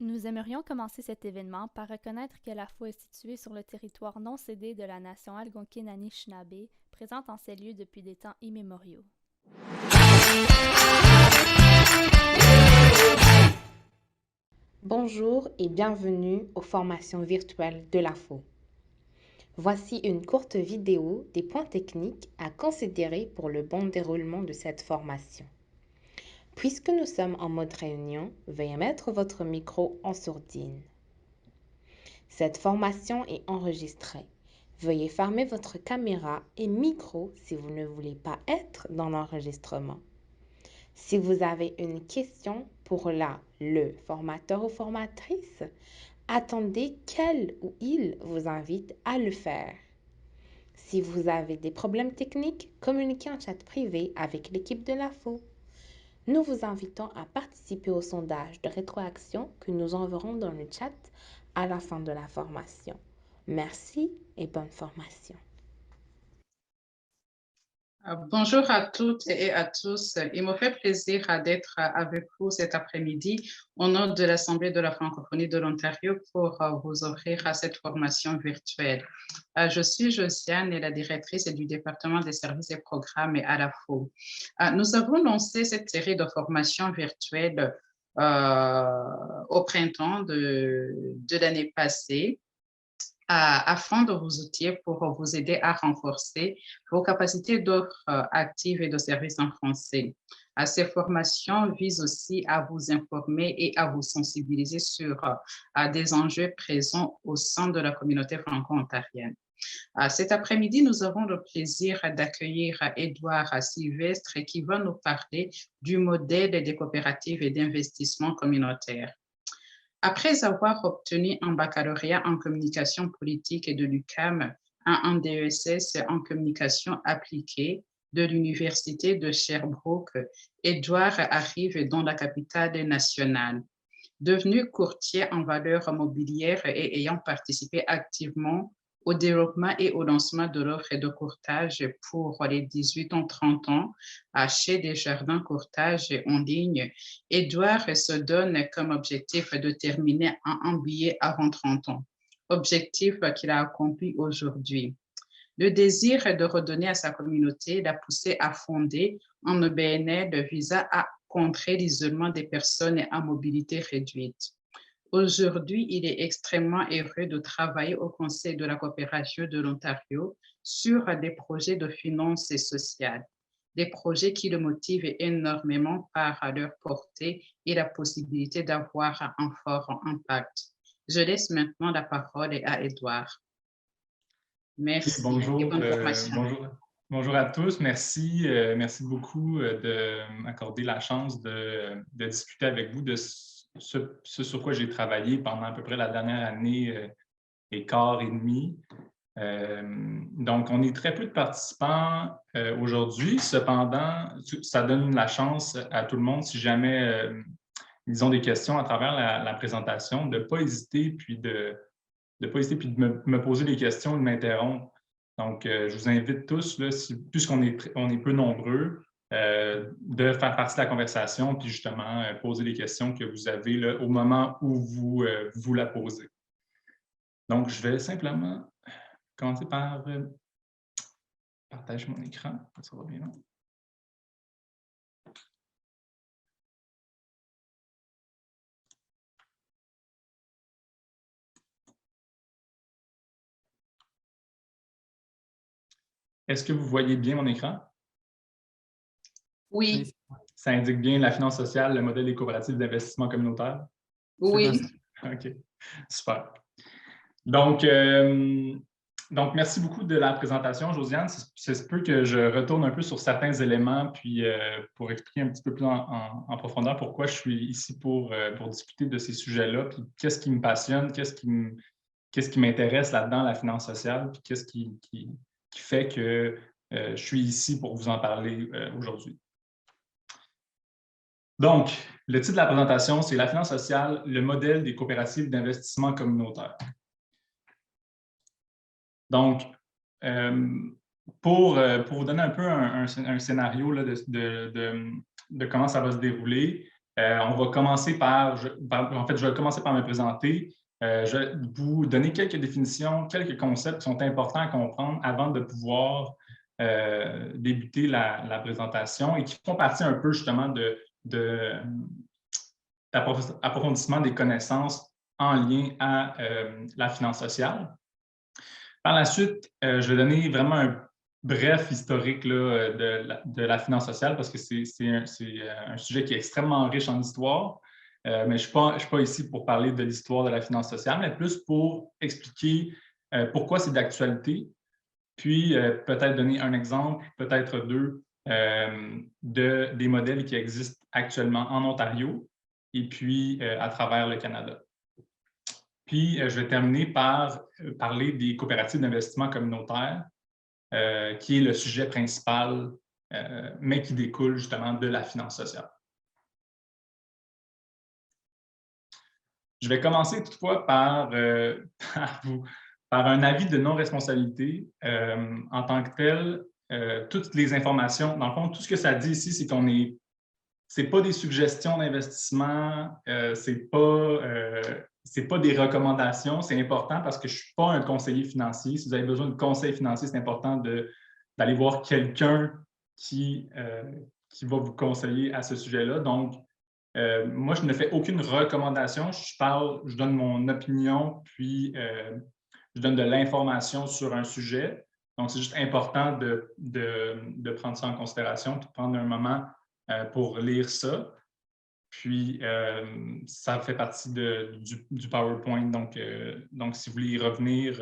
Nous aimerions commencer cet événement par reconnaître que la foi est située sur le territoire non cédé de la nation Algonquin-Anishinaabe, présente en ces lieux depuis des temps immémoriaux. Bonjour et bienvenue aux formations virtuelles de la FO. Voici une courte vidéo des points techniques à considérer pour le bon déroulement de cette formation. Puisque nous sommes en mode réunion, veuillez mettre votre micro en sourdine. Cette formation est enregistrée. Veuillez fermer votre caméra et micro si vous ne voulez pas être dans l'enregistrement. Si vous avez une question pour le formateur ou formatrice, attendez qu'elle ou il vous invite à le faire. Si vous avez des problèmes techniques, communiquez en chat privé avec l'équipe de la FO. Nous vous invitons à participer au sondage de rétroaction que nous enverrons dans le chat à la fin de la formation. Merci et bonne formation. Bonjour à toutes et à tous. Il me fait plaisir d'être avec vous cet après-midi au nom de l'Assemblée de la francophonie de l'Ontario pour vous offrir cette formation virtuelle. Je suis Josiane et la directrice du département des services et programmes à la FO. Nous avons lancé cette série de formations virtuelles au printemps de l'année passée afin de vous outiller pour vous aider à renforcer vos capacités d'offres actives et de services en français. Ces formations visent aussi à vous informer et à vous sensibiliser sur des enjeux présents au sein de la communauté franco-ontarienne. Cet après-midi, nous avons le plaisir d'accueillir Édouard Sylvestre qui va nous parler du modèle des coopératives et d'investissement communautaire. Après avoir obtenu un baccalauréat en communication politique et de l'UQAM, un DESS en communication appliquée de l'Université de Sherbrooke, Édouard arrive dans la capitale nationale. Devenu courtier en valeurs mobilières et ayant participé activement au développement et au lancement de l'offre de courtage pour les 18 ans 30 ans chez Desjardins Courtage en ligne, Édouard se donne comme objectif de terminer un MBA avant 30 ans, objectif qu'il a accompli aujourd'hui. Le désir de redonner à sa communauté l'a poussé à fonder un EBNL visant à contrer l'isolement des personnes à mobilité réduite. Aujourd'hui, il est extrêmement heureux de travailler au Conseil de la coopération de l'Ontario sur des projets de finances sociales, des projets qui le motivent énormément par leur portée et la possibilité d'avoir un fort impact. Je laisse maintenant la parole à Édouard. Merci et Bonjour, bonne formation. bonjour à tous. Merci beaucoup de m'accorder la chance de discuter avec vous de ce sur quoi j'ai travaillé pendant à peu près la dernière année et quart et demi. Donc, on est très peu de participants aujourd'hui. Cependant, ça donne la chance à tout le monde, si jamais ils ont des questions à travers la présentation, de ne pas hésiter puis de me poser des questions, de m'interrompre. Donc, je vous invite tous, là, puisqu'on est peu nombreux, de faire partie de la conversation, puis justement, poser les questions que vous avez là, au moment où vous la posez. Donc, je vais simplement commencer par partager mon écran. Ça va bien, non? Est-ce que vous voyez bien mon écran? Oui. Ça indique bien la finance sociale, le modèle des coopératives d'investissement communautaire? Oui. OK, super. Donc, merci beaucoup de la présentation, Josiane. C'est se peut que je retourne un peu sur certains éléments, puis pour expliquer un petit peu plus en profondeur pourquoi je suis ici pour discuter de ces sujets-là, puis qu'est-ce qui me passionne, qu'est-ce qui m'intéresse là-dedans, la finance sociale, puis qu'est-ce qui fait que je suis ici pour vous en parler aujourd'hui. Donc, le titre de la présentation, c'est « La finance sociale, le modèle des coopératives d'investissement communautaire ». Donc, pour vous donner un peu un scénario là, de comment ça va se dérouler, On va commencer en fait, je vais commencer par me présenter. Je vais vous donner quelques définitions, quelques concepts qui sont importants à comprendre avant de pouvoir débuter la présentation et qui font partie un peu justement d'approfondissement des connaissances en lien à la finance sociale. Par la suite, je vais donner vraiment un bref historique là, de la finance sociale parce que c'est un sujet qui est extrêmement riche en histoire. Mais je ne suis pas ici pour parler de l'histoire de la finance sociale, mais plus pour expliquer pourquoi c'est d'actualité, puis peut-être donner un exemple, peut-être deux, des modèles qui existent actuellement en Ontario et puis à travers le Canada. Puis, je vais terminer par parler des coopératives d'investissement communautaire, qui est le sujet principal, mais qui découle justement de la finance sociale. Je vais commencer toutefois par un avis de non-responsabilité. En tant que tel, toutes les informations, dans le fond, tout ce que ça dit ici, c'est qu'on est... Ce n'est pas des suggestions d'investissement, ce n'est pas des recommandations. C'est important parce que je ne suis pas un conseiller financier. Si vous avez besoin de conseils financiers, c'est important d'aller voir quelqu'un qui va vous conseiller à ce sujet-là. Donc, moi, je ne fais aucune recommandation. Je donne mon opinion, puis je donne de l'information sur un sujet. Donc, c'est juste important de prendre ça en considération, de prendre un moment pour lire ça. Puis, ça fait partie du PowerPoint. Donc, si vous voulez y revenir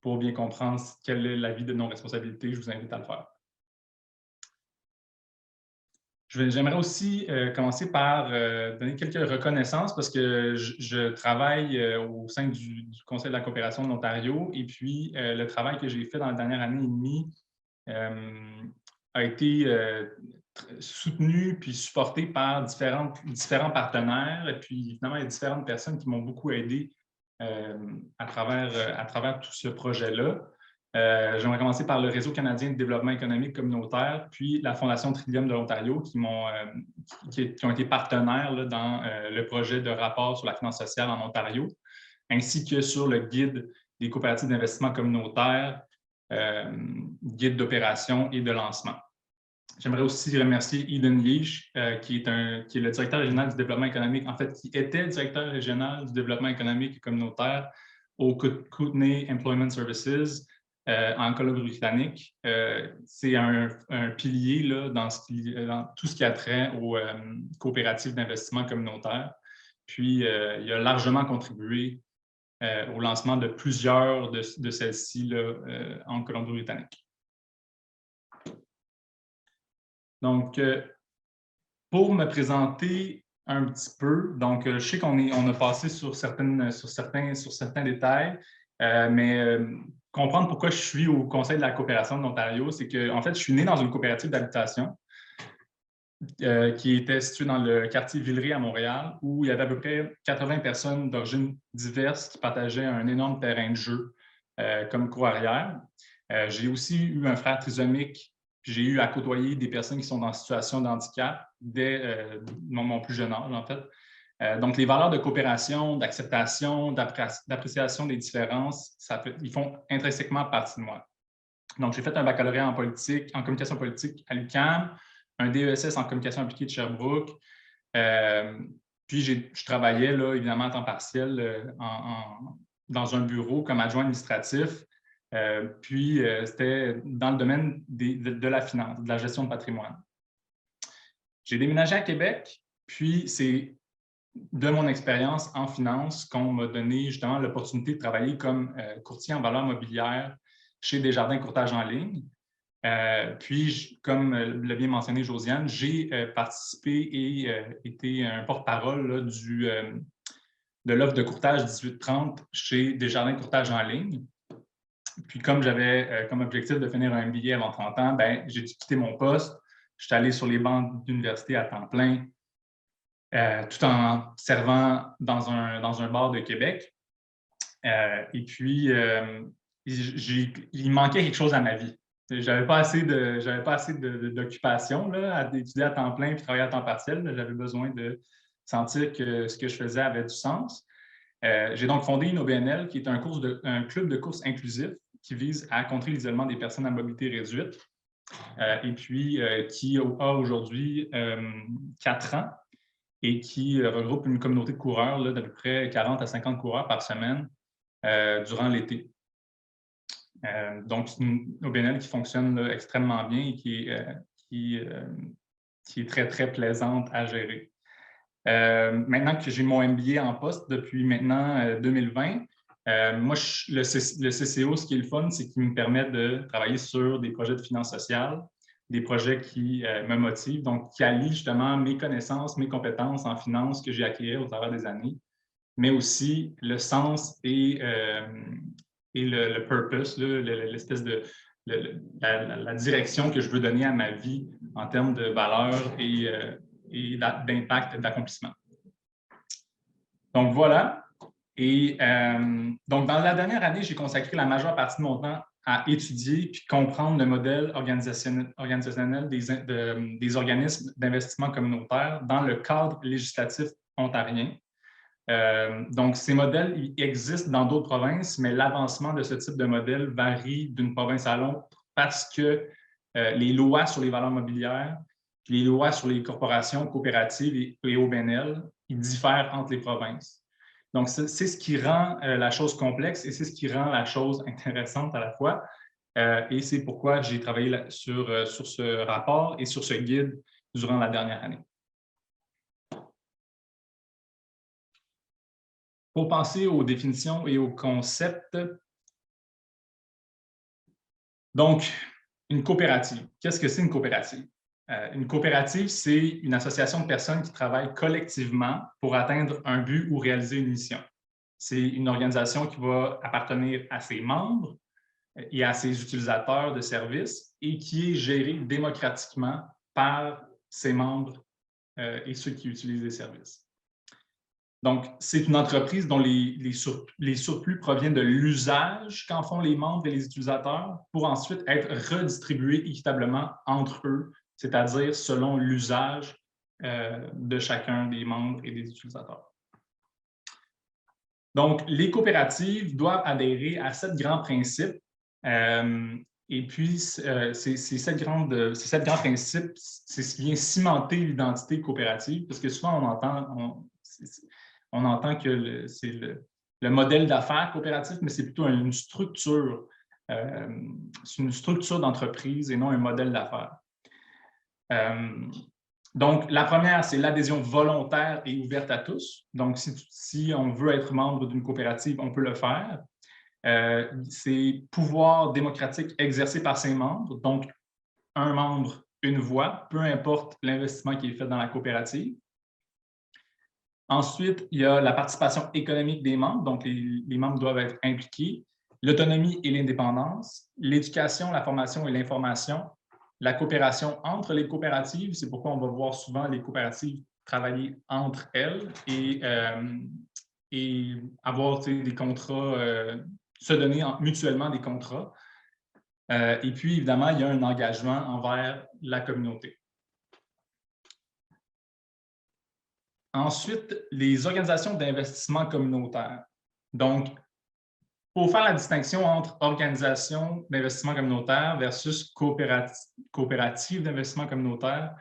pour bien comprendre quel est l'avis de non-responsabilité, je vous invite à le faire. J'aimerais aussi commencer par donner quelques reconnaissances parce que je travaille au sein du Conseil de la coopération de l'Ontario et puis le travail que j'ai fait dans la dernière année et demie a été soutenu puis supporté par différents partenaires et puis évidemment, il y a différentes personnes qui m'ont beaucoup aidé à travers tout ce projet-là. J'aimerais commencer par le Réseau canadien de développement économique communautaire, puis la Fondation Trillium de l'Ontario qui ont été partenaires là, dans le projet de rapport sur la finance sociale en Ontario, ainsi que sur le guide des coopératives d'investissement communautaire, guide d'opération et de lancement. J'aimerais aussi remercier Eden Yeech, qui est le directeur régional du développement économique, en fait, qui était directeur régional du développement économique et communautaire au Kootenay Employment Services en Colombie-Britannique. C'est un pilier là, dans tout ce qui a trait aux coopératives d'investissement communautaire. Puis, il a largement contribué au lancement de plusieurs de celles-ci en Colombie-Britannique. Donc, pour me présenter un petit peu, donc je sais qu'on a passé sur certains détails, mais comprendre pourquoi je suis au Conseil de la coopération de l'Ontario, c'est que, en fait, je suis né dans une coopérative d'habitation qui était située dans le quartier Villeray à Montréal, où il y avait à peu près 80 personnes d'origines diverses qui partageaient un énorme terrain de jeu comme cour arrière. J'ai aussi eu un frère trisomique. J'ai eu à côtoyer des personnes qui sont en situation de handicap dès mon plus jeune âge, en fait. Donc, les valeurs de coopération, d'acceptation, d'appréciation des différences, ils font intrinsèquement partie de moi. Donc, j'ai fait un baccalauréat en communication politique à l'UQAM, un DESS en communication appliquée de Sherbrooke. Puis, je travaillais, là, évidemment, à temps partiel dans un bureau comme adjoint administratif. Puis, c'était dans le domaine de la finance, de la gestion de patrimoine. J'ai déménagé à Québec, puis c'est de mon expérience en finance qu'on m'a donné justement l'opportunité de travailler comme courtier en valeurs mobilières chez Desjardins Courtage en ligne. Puis, comme l'a bien mentionné Josiane, j'ai participé et été un porte-parole de l'offre de courtage 1830 chez Desjardins Courtage en ligne. Puis, comme j'avais comme objectif de finir un MBA avant 30 ans, j'ai dû quitter mon poste. Je suis allé sur les bancs d'université à temps plein, tout en servant dans un bar de Québec. Et puis, il manquait quelque chose à ma vie. J'avais pas assez d'occupation à étudier à temps plein et travailler à temps partiel. J'avais besoin sentir que ce que je faisais avait du sens. J'ai donc fondé InnoBNL, qui est un club de course inclusif qui vise à contrer l'isolement des personnes à mobilité réduite et puis qui a aujourd'hui 4 ans et qui regroupe une communauté de coureurs d'à peu près 40 à 50 coureurs par semaine durant l'été. Donc, c'est une OBNL qui fonctionne extrêmement bien et qui est très, très plaisante à gérer. Maintenant que j'ai mon MBA en poste depuis maintenant 2020, moi, le CCO, ce qui est le fun, c'est qu'il me permet de travailler sur des projets de finances sociales, des projets qui me motivent, donc qui allient justement mes connaissances, mes compétences en finance que j'ai acquises au travers des années, mais aussi le sens et le purpose, l'espèce de la direction que je veux donner à ma vie en termes de valeurs et d'impact, d'accomplissement. Donc, voilà. Et donc, dans la dernière année, j'ai consacré la majeure partie de mon temps à étudier puis comprendre le modèle organisationnel des organismes d'investissement communautaire dans le cadre législatif ontarien. Donc, ces modèles ils existent dans d'autres provinces, mais l'avancement de ce type de modèle varie d'une province à l'autre parce que les lois sur les valeurs mobilières, les lois sur les corporations coopératives et OBNL, ils diffèrent entre les provinces. Donc, c'est ce qui rend la chose complexe et c'est ce qui rend la chose intéressante à la fois. Et c'est pourquoi j'ai travaillé sur ce rapport et sur ce guide durant la dernière année. Pour penser aux définitions et aux concepts, donc, une coopérative. Qu'est-ce que c'est une coopérative? Une coopérative, c'est une association de personnes qui travaillent collectivement pour atteindre un but ou réaliser une mission. C'est une organisation qui va appartenir à ses membres et à ses utilisateurs de services et qui est gérée démocratiquement par ses membres et ceux qui utilisent les services. Donc, c'est une entreprise dont les surplus proviennent de l'usage qu'en font les membres et les utilisateurs pour ensuite être redistribués équitablement entre eux, c'est-à-dire selon l'usage de chacun des membres et des utilisateurs. Donc, les coopératives doivent adhérer à 7 grands principes. Et puis, ces 7 grands principes, c'est ce qui vient cimenter l'identité coopérative, parce que souvent, on entend que c'est le modèle d'affaires coopératif, mais c'est plutôt une structure. C'est une structure d'entreprise et non un modèle d'affaires. Donc, la première, c'est l'adhésion volontaire et ouverte à tous. Donc, si on veut être membre d'une coopérative, on peut le faire. C'est pouvoir démocratique exercé par ses membres. Donc, un membre, une voix, peu importe l'investissement qui est fait dans la coopérative. Ensuite, il y a la participation économique des membres. Donc, les membres doivent être impliqués. L'autonomie et l'indépendance. L'éducation, la formation et l'information. La coopération entre les coopératives, c'est pourquoi on va voir souvent les coopératives travailler entre elles et avoir des contrats, se donner mutuellement des contrats. Et puis, évidemment, il y a un engagement envers la communauté. Ensuite, les organisations d'investissement communautaire. Donc, pour faire la distinction entre organisation d'investissement communautaire versus coopérative d'investissement communautaire,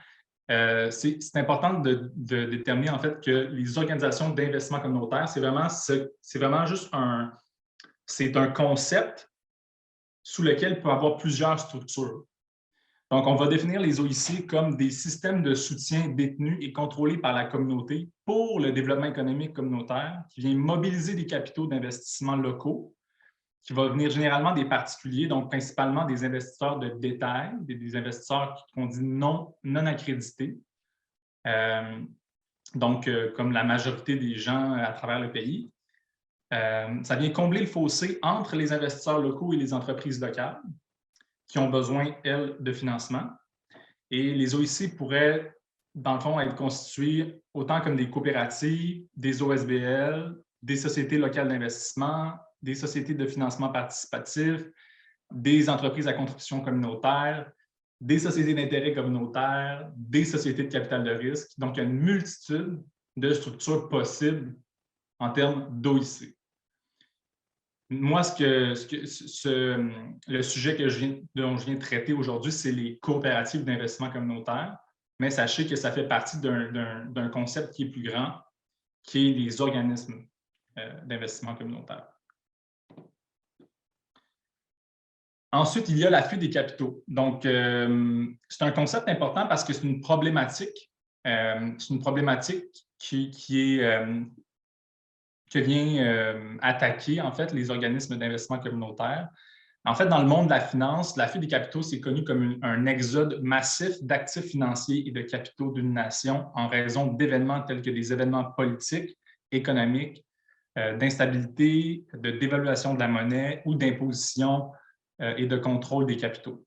c'est important de déterminer en fait que les organisations d'investissement communautaire, c'est vraiment juste un concept sous lequel il peut y avoir plusieurs structures. Donc, on va définir les OIC comme des systèmes de soutien détenus et contrôlés par la communauté pour le développement économique communautaire qui vient mobiliser des capitaux d'investissement locaux qui va venir généralement des particuliers, donc principalement des investisseurs de détail, des investisseurs qu'on dit non accrédités, comme la majorité des gens à travers le pays. Ça vient combler le fossé entre les investisseurs locaux et les entreprises locales qui ont besoin, elles, de financement. Et les OIC pourraient, dans le fond, être constitués autant comme des coopératives, des OSBL, des sociétés locales d'investissement, des sociétés de financement participatif, des entreprises à contribution communautaire, des sociétés d'intérêt communautaire, des sociétés de capital de risque. Donc, il y a une multitude de structures possibles en termes d'OIC. Moi, le sujet dont je viens de traiter aujourd'hui, c'est les coopératives d'investissement communautaire, mais sachez que ça fait partie d'un concept qui est plus grand, qui est les organismes d'investissement communautaire. Ensuite, il y a la fuite des capitaux. Donc, c'est un concept important parce que c'est une problématique. Qui vient attaquer, en fait, les organismes d'investissement communautaire. En fait, dans le monde de la finance, la fuite des capitaux, c'est connu comme un exode massif d'actifs financiers et de capitaux d'une nation en raison d'événements tels que des événements politiques, économiques, d'instabilité, de dévaluation de la monnaie ou d'imposition et de contrôle des capitaux.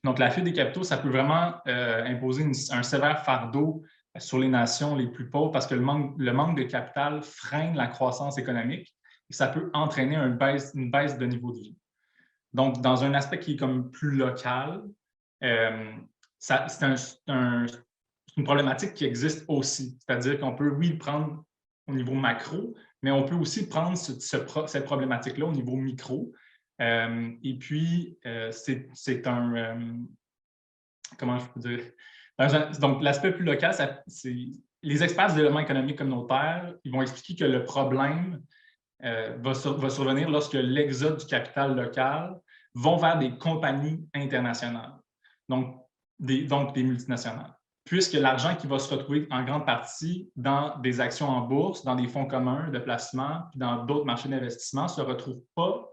Donc, la fuite des capitaux, ça peut vraiment imposer un sévère fardeau sur les nations les plus pauvres parce que le manque de capital freine la croissance économique et ça peut entraîner une baisse de niveau de vie. Donc, dans un aspect qui est comme plus local, c'est une problématique qui existe aussi. C'est-à-dire qu'on peut, oui, le prendre au niveau macro, mais on peut aussi prendre cette problématique-là au niveau micro. Et puis, c'est un... comment je peux dire? Donc, l'aspect plus local, les experts du développement économique communautaire, ils vont expliquer que le problème va survenir lorsque l'exode du capital local va vers des compagnies internationales, donc des multinationales, puisque l'argent qui va se retrouver en grande partie dans des actions en bourse, dans des fonds communs de placement, puis dans d'autres marchés d'investissement, ne se retrouve pas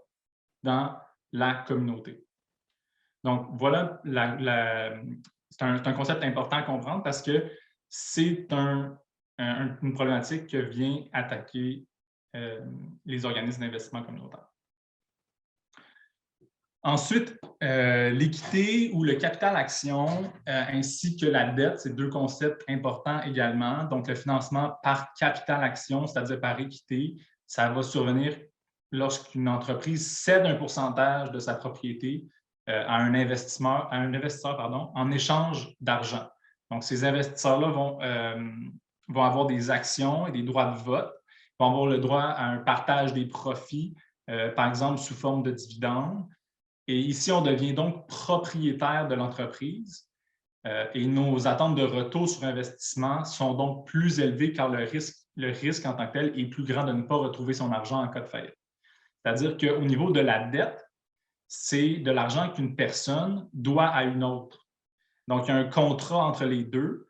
dans la communauté. Donc, voilà, c'est un concept important à comprendre parce que c'est une problématique qui vient attaquer les organismes d'investissement communautaire. Ensuite, l'équité ou le capital-action ainsi que la dette, c'est deux concepts importants également. Donc, le financement par capital-action, c'est-à-dire par équité, ça va survenir lorsqu'une entreprise cède un pourcentage de sa propriété à un investisseur en échange d'argent. Donc, ces investisseurs-là vont avoir des actions et des droits de vote, vont avoir le droit à un partage des profits, par exemple sous forme de dividendes. Et ici, on devient donc propriétaire de l'entreprise et nos attentes de retour sur investissement sont donc plus élevées car le risque en tant que tel est plus grand de ne pas retrouver son argent en cas de faillite. C'est-à-dire qu'au niveau de la dette, c'est de l'argent qu'une personne doit à une autre. Donc, il y a un contrat entre les deux.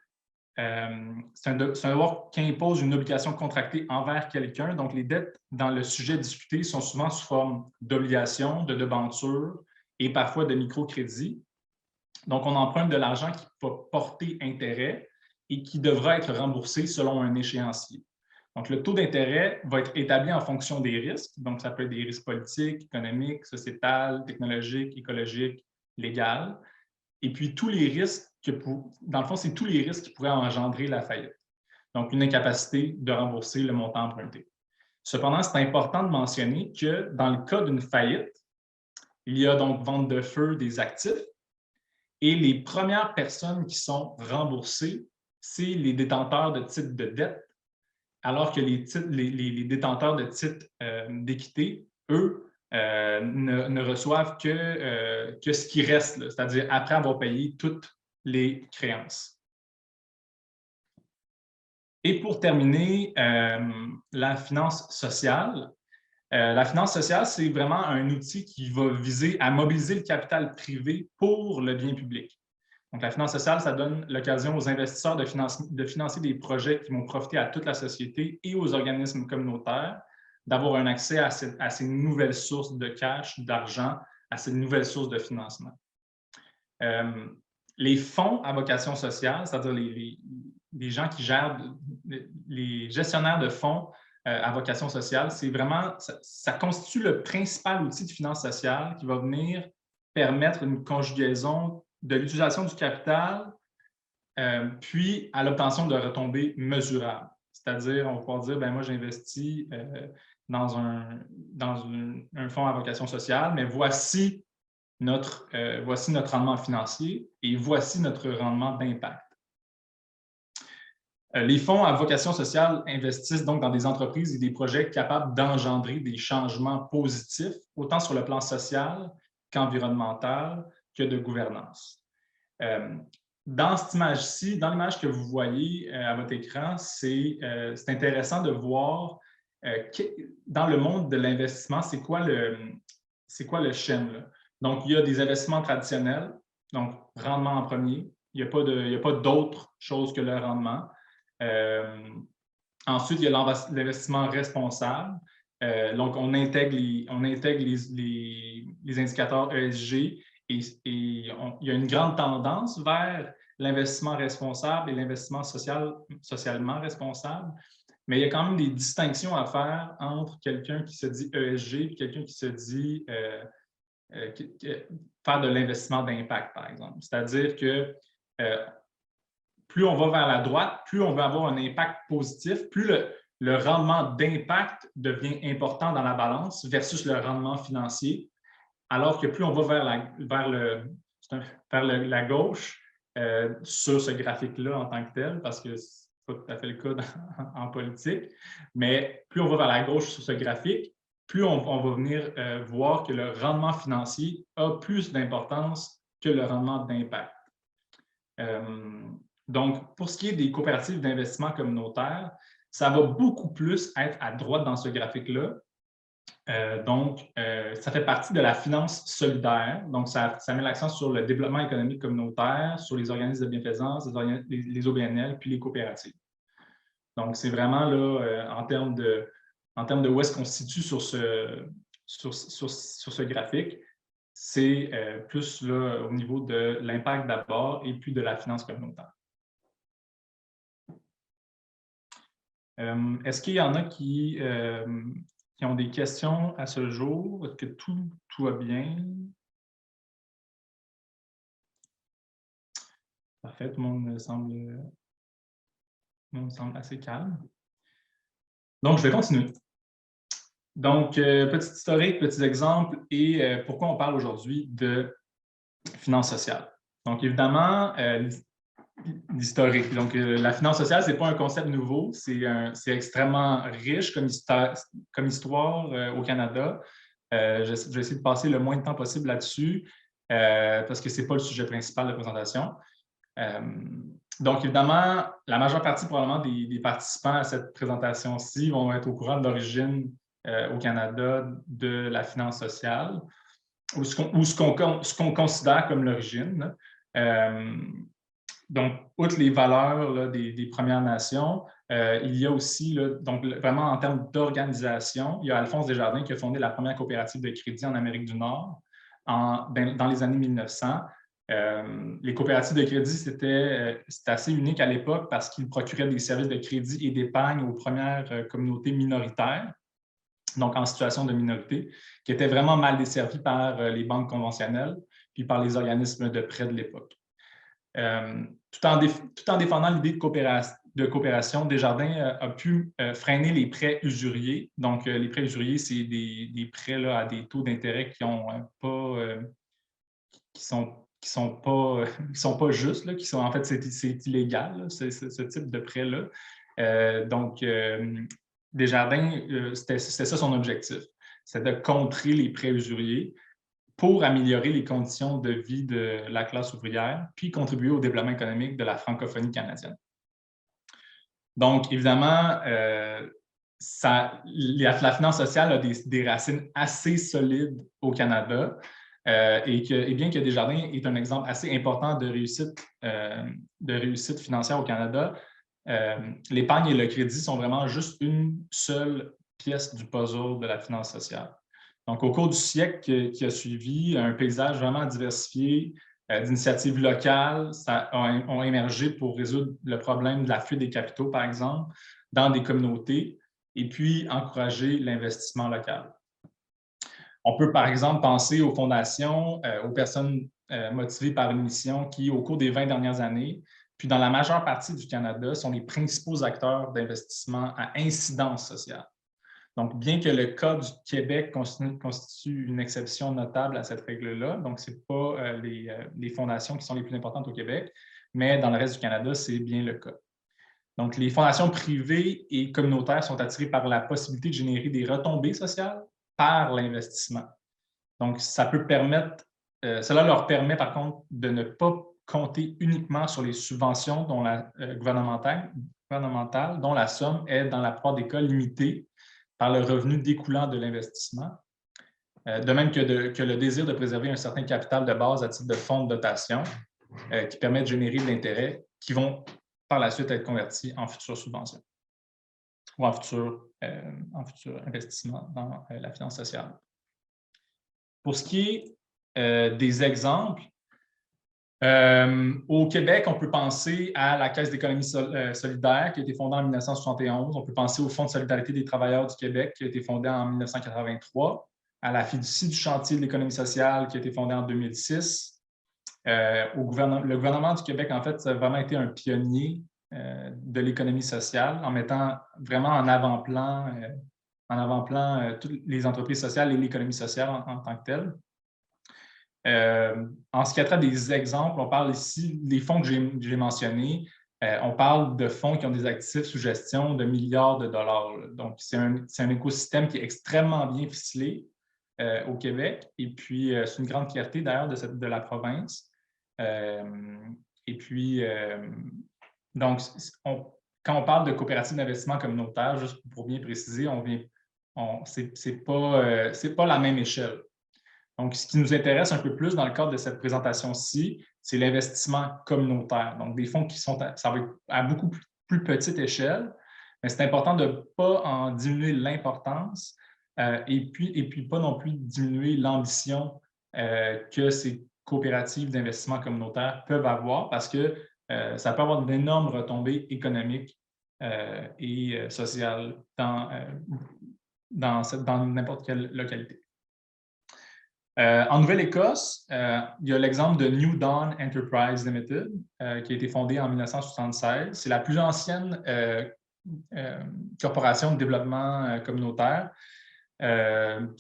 C'est un devoir qui impose une obligation contractée envers quelqu'un. Donc, les dettes dans le sujet discuté sont souvent sous forme d'obligations, de debentures et parfois de microcrédits. Donc, on emprunte de l'argent qui va porter intérêt et qui devra être remboursé selon un échéancier. Donc, le taux d'intérêt va être établi en fonction des risques. Donc, ça peut être des risques politiques, économiques, sociétals, technologiques, écologiques, légaux. Et puis, tous les risques, dans le fond, c'est tous les risques qui pourraient engendrer la faillite. Donc, une incapacité de rembourser le montant emprunté. Cependant, c'est important de mentionner que dans le cas d'une faillite, il y a donc vente de feu des actifs et les premières personnes qui sont remboursées, c'est les détenteurs de titres de dette, alors que les détenteurs de titres d'équité, eux, ne reçoivent que ce qui reste, c'est-à-dire après avoir payé toutes les créances. Et pour terminer, la finance sociale. La finance sociale, c'est vraiment un outil qui va viser à mobiliser le capital privé pour le bien public. Donc, la finance sociale, ça donne l'occasion aux investisseurs de financer des projets qui vont profiter à toute la société et aux organismes communautaires d'avoir un accès à ces nouvelles sources de cash, d'argent, à ces nouvelles sources de financement. Les fonds à vocation sociale, c'est-à-dire les gens qui gèrent, les gestionnaires de fonds à vocation sociale, c'est vraiment, ça constitue le principal outil de finance sociale qui va venir permettre une conjugaison de l'utilisation du capital, puis à l'obtention de retombées mesurables. C'est-à-dire, on va pouvoir dire, ben moi, j'investis dans un fonds à vocation sociale, mais voici notre rendement financier et voici notre rendement d'impact. Les fonds à vocation sociale investissent donc dans des entreprises et des projets capables d'engendrer des changements positifs, autant sur le plan social qu'environnemental, que de gouvernance. Dans cette image-ci, dans l'image que vous voyez à votre écran, c'est intéressant de voir dans le monde de l'investissement, c'est quoi le schéma, là? Donc, il y a des investissements traditionnels, donc rendement en premier. Il n'y a pas d'autre chose que le rendement. Ensuite, il y a l'investissement responsable. Donc, on intègre les indicateurs ESG et il y a une grande tendance vers l'investissement responsable et l'investissement socialement responsable. Mais il y a quand même des distinctions à faire entre quelqu'un qui se dit ESG et quelqu'un qui se dit faire de l'investissement d'impact, par exemple. C'est-à-dire que plus on va vers la droite, plus on va avoir un impact positif, plus le rendement d'impact devient important dans la balance versus le rendement financier, alors que plus on va vers la gauche sur ce graphique-là en tant que tel, parce que ce n'est pas tout à fait le cas en politique, mais plus on va vers la gauche sur ce graphique, plus on va venir voir que le rendement financier a plus d'importance que le rendement d'impact. Donc, pour ce qui est des coopératives d'investissement communautaire, ça va beaucoup plus être à droite dans ce graphique-là. Ça fait partie de la finance solidaire. Donc, ça met l'accent sur le développement économique communautaire, sur les organismes de bienfaisance, les OBNL, puis les coopératives. Donc, c'est vraiment là, en termes de où est-ce qu'on se situe sur ce graphique, c'est plus là, au niveau de l'impact d'abord et puis de la finance communautaire. Est-ce qu'il y en a qui ont des questions à ce jour? Est-ce que tout va bien? Parfait, tout le monde semble assez calme. Donc, je vais continuer. Donc, petit historique, petits exemples et pourquoi on parle aujourd'hui de finance sociale. Donc, évidemment, l'historique. Donc, la finance sociale, ce n'est pas un concept nouveau, c'est extrêmement riche comme histoire au Canada. Je vais essayer de passer le moins de temps possible là-dessus parce que ce n'est pas le sujet principal de la présentation. Donc, évidemment, la majeure partie probablement des participants à cette présentation-ci vont être au courant de l'origine au Canada de la finance sociale ou ce qu'on considère comme l'origine. Donc, outre les valeurs là, des Premières Nations, il y a aussi, là, donc vraiment en termes d'organisation, il y a Alphonse Desjardins qui a fondé la première coopérative de crédit en Amérique du Nord dans les années 1900. Les coopératives de crédit, c'était assez unique à l'époque parce qu'ils procuraient des services de crédit et d'épargne aux premières communautés minoritaires, donc en situation de minorité, qui étaient vraiment mal desservies par les banques conventionnelles puis par les organismes de prêt de l'époque. Tout en défendant l'idée de coopération, Desjardins a pu freiner les prêts usuriers. Donc, les prêts usuriers, c'est des prêts là, à des taux d'intérêt qui sont pas justes, là, en fait, c'est illégal, là, ce type de prêt-là. Desjardins, c'était ça son objectif, c'est de contrer les prêts usuriers pour améliorer les conditions de vie de la classe ouvrière, puis contribuer au développement économique de la francophonie canadienne. Donc, évidemment, la finance sociale a des racines assez solides au Canada et bien que Desjardins est un exemple assez important de réussite financière au Canada, l'épargne et le crédit sont vraiment juste une seule pièce du puzzle de la finance sociale. Donc, au cours du siècle qui a suivi, un paysage vraiment diversifié d'initiatives locales ont émergé pour résoudre le problème de la fuite des capitaux, par exemple, dans des communautés, et puis encourager l'investissement local. On peut, par exemple, penser aux fondations, aux personnes motivées par une mission qui, au cours des 20 dernières années, puis dans la majeure partie du Canada, sont les principaux acteurs d'investissement à incidence sociale. Donc, bien que le cas du Québec constitue une exception notable à cette règle-là, donc ce n'est pas les fondations qui sont les plus importantes au Québec, mais dans le reste du Canada, c'est bien le cas. Donc, les fondations privées et communautaires sont attirées par la possibilité de générer des retombées sociales par l'investissement. Donc, cela leur permet, par contre, de ne pas compter uniquement sur les subventions gouvernementales, dont la somme est, dans la plupart des cas, limitée par le revenu découlant de l'investissement. De même que le désir de préserver un certain capital de base à titre de fonds de dotation qui permet de générer de l'intérêt qui vont par la suite être convertis en futures subventions ou en futurs investissements dans la finance sociale. Pour ce qui est des exemples, au Québec, on peut penser à la Caisse d'économie solidaire qui a été fondée en 1971. On peut penser au Fonds de solidarité des travailleurs du Québec qui a été fondé en 1983, à la Fiducie du chantier de l'économie sociale qui a été fondée en 2006. Le gouvernement du Québec, en fait, ça a vraiment été un pionnier de l'économie sociale en mettant vraiment en avant-plan toutes les entreprises sociales et l'économie sociale en tant que telle. En ce qui a trait des exemples, on parle ici des fonds que j'ai mentionnés. On parle de fonds qui ont des actifs sous gestion de milliards de dollars. Donc, c'est un écosystème qui est extrêmement bien ficelé au Québec. Et puis, c'est une grande fierté d'ailleurs de la province. Donc, quand on parle de coopérative d'investissement communautaire, juste pour bien préciser, c'est pas la même échelle. Donc, ce qui nous intéresse un peu plus dans le cadre de cette présentation-ci, c'est l'investissement communautaire. Donc, des fonds ça va être à beaucoup plus petite échelle, mais c'est important de ne pas en diminuer l'importance et puis pas non plus diminuer l'ambition que ces coopératives d'investissement communautaire peuvent avoir parce que ça peut avoir d'énormes retombées économiques et sociales dans n'importe quelle localité. En Nouvelle-Écosse, il y a l'exemple de New Dawn Enterprise Limited, qui a été fondée en 1976. C'est la plus ancienne corporation de développement communautaire.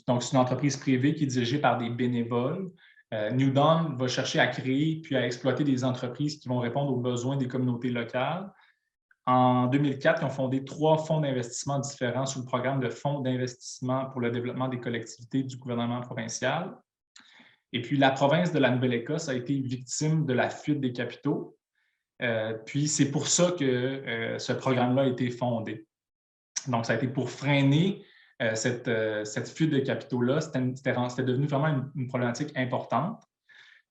Donc, c'est une entreprise privée qui est dirigée par des bénévoles. New Dawn va chercher à créer puis à exploiter des entreprises qui vont répondre aux besoins des communautés locales. En 2004, ils ont fondé 3 fonds d'investissement différents sous le programme de fonds d'investissement pour le développement des collectivités du gouvernement provincial. Et puis, la province de la Nouvelle-Écosse a été victime de la fuite des capitaux. Puis, c'est pour ça que ce programme-là a été fondé. Donc, ça a été pour freiner cette fuite de capitaux-là. C'était devenu vraiment une problématique importante.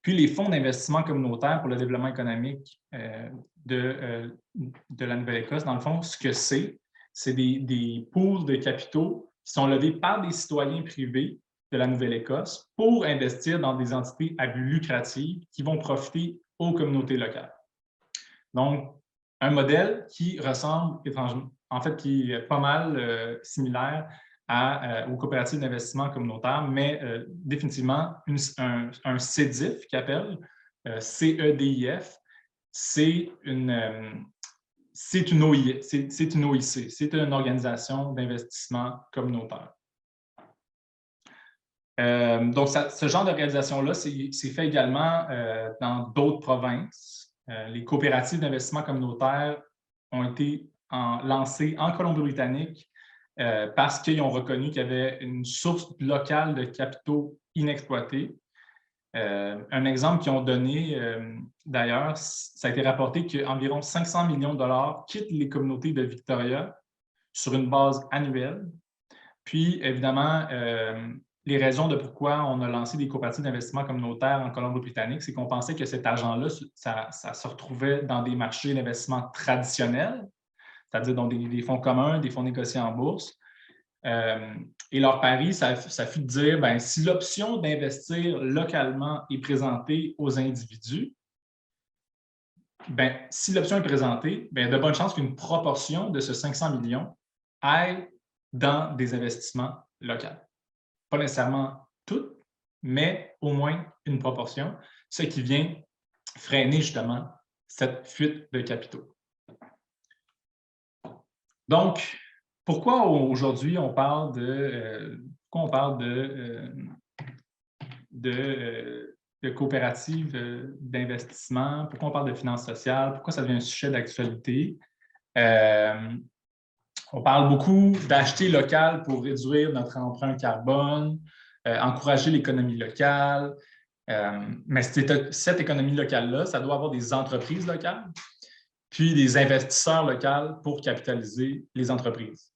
Puis, les fonds d'investissement communautaire pour le développement économique de la Nouvelle-Écosse, dans le fond, ce que c'est des pools de capitaux qui sont levés par des citoyens privés de la Nouvelle-Écosse pour investir dans des entités à but lucratif qui vont profiter aux communautés locales. Donc, un modèle qui ressemble étrangement, en fait, qui est pas mal similaire aux coopératives d'investissement communautaire, mais définitivement un CEDIF qui appelle CEDIF, c'est une OIC, c'est une organisation d'investissement communautaire. Donc, ce genre d'organisation-là, c'est fait également dans d'autres provinces. Les coopératives d'investissement communautaire ont été lancées en Colombie-Britannique parce qu'ils ont reconnu qu'il y avait une source locale de capitaux inexploités. Un exemple qu'ils ont donné, d'ailleurs, ça a été rapporté qu'environ 500 millions de dollars quittent les communautés de Victoria sur une base annuelle. Puis, évidemment, les raisons de pourquoi on a lancé des coopératives d'investissement communautaire en Colombie-Britannique, c'est qu'on pensait que cet argent-là, ça se retrouvait dans des marchés d'investissement traditionnels, c'est-à-dire dans des fonds communs, des fonds négociés en bourse. Et leur pari, ça fut de dire, bien, si l'option d'investir localement est présentée aux individus, bien, si l'option est présentée, bien, il y a de bonnes chances qu'une proportion de ce 500 millions aille dans des investissements locaux. Pas nécessairement toutes, mais au moins une proportion, ce qui vient freiner justement cette fuite de capitaux. Donc, pourquoi aujourd'hui on parle de coopératives d'investissement? Pourquoi on parle de finances sociales? Pourquoi ça devient un sujet d'actualité? On parle beaucoup d'acheter local pour réduire notre empreinte carbone, encourager l'économie locale. Mais cette économie locale-là, ça doit avoir des entreprises locales, puis des investisseurs locaux pour capitaliser les entreprises.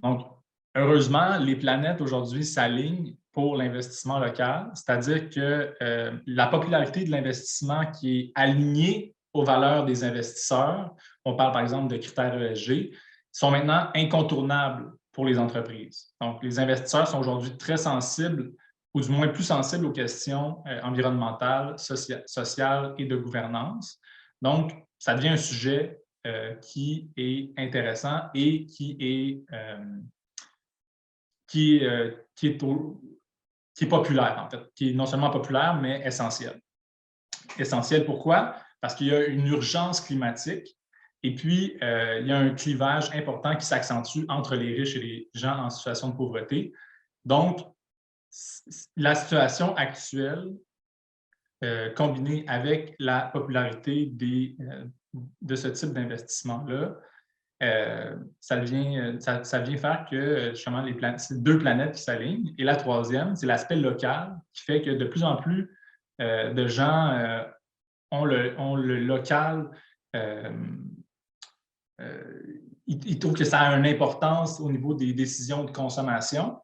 Donc, heureusement, les planètes aujourd'hui s'alignent pour l'investissement local, c'est-à-dire que la popularité de l'investissement qui est alignée aux valeurs des investisseurs, on parle par exemple de critères ESG, sont maintenant incontournables pour les entreprises. Donc, les investisseurs sont aujourd'hui très sensibles, ou du moins plus sensibles aux questions environnementales, sociales et de gouvernance. Donc, ça devient un sujet qui est intéressant et qui est populaire, en fait, qui est non seulement populaire, mais essentiel. Essentiel pourquoi? Parce qu'il y a une urgence climatique et puis il y a un clivage important qui s'accentue entre les riches et les gens en situation de pauvreté. Donc, la situation actuelle, combinée avec la popularité de ce type d'investissement-là, ça vient faire que justement c'est deux planètes qui s'alignent. Et la troisième, c'est l'aspect local qui fait que de plus en plus de gens ont le local. Ils trouvent que ça a une importance au niveau des décisions de consommation,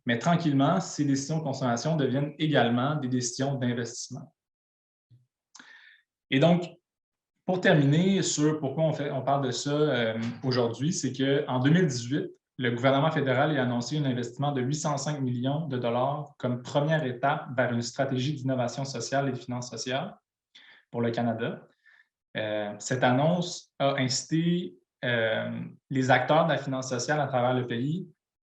mais tranquillement, ces décisions de consommation deviennent également des décisions d'investissement. Et donc, pour terminer sur pourquoi on parle de ça aujourd'hui, c'est qu'en 2018, le gouvernement fédéral a annoncé un investissement de 805 millions de dollars comme première étape vers une stratégie d'innovation sociale et de finances sociales pour le Canada. Cette annonce a incité les acteurs de la finance sociale à travers le pays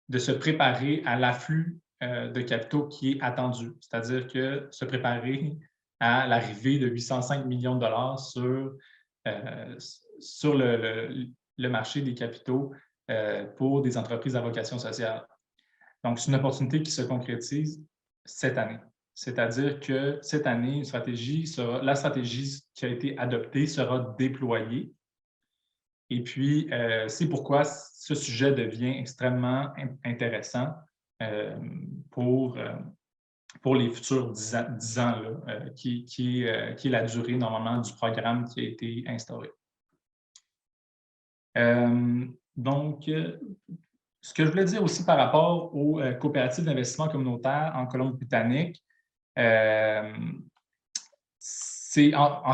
de se préparer à l'afflux de capitaux qui est attendu, c'est-à-dire que se préparer à l'arrivée de 805 millions de dollars sur le marché des capitaux pour des entreprises à vocation sociale. Donc, c'est une opportunité qui se concrétise cette année. C'est-à-dire que cette année, la stratégie qui a été adoptée sera déployée. Et puis, c'est pourquoi ce sujet devient extrêmement intéressant pour les futurs 10 ans là, qui est la durée normalement du programme qui a été instauré. Donc, ce que je voulais dire aussi par rapport aux coopératives d'investissement communautaire en Colombie-Britannique, en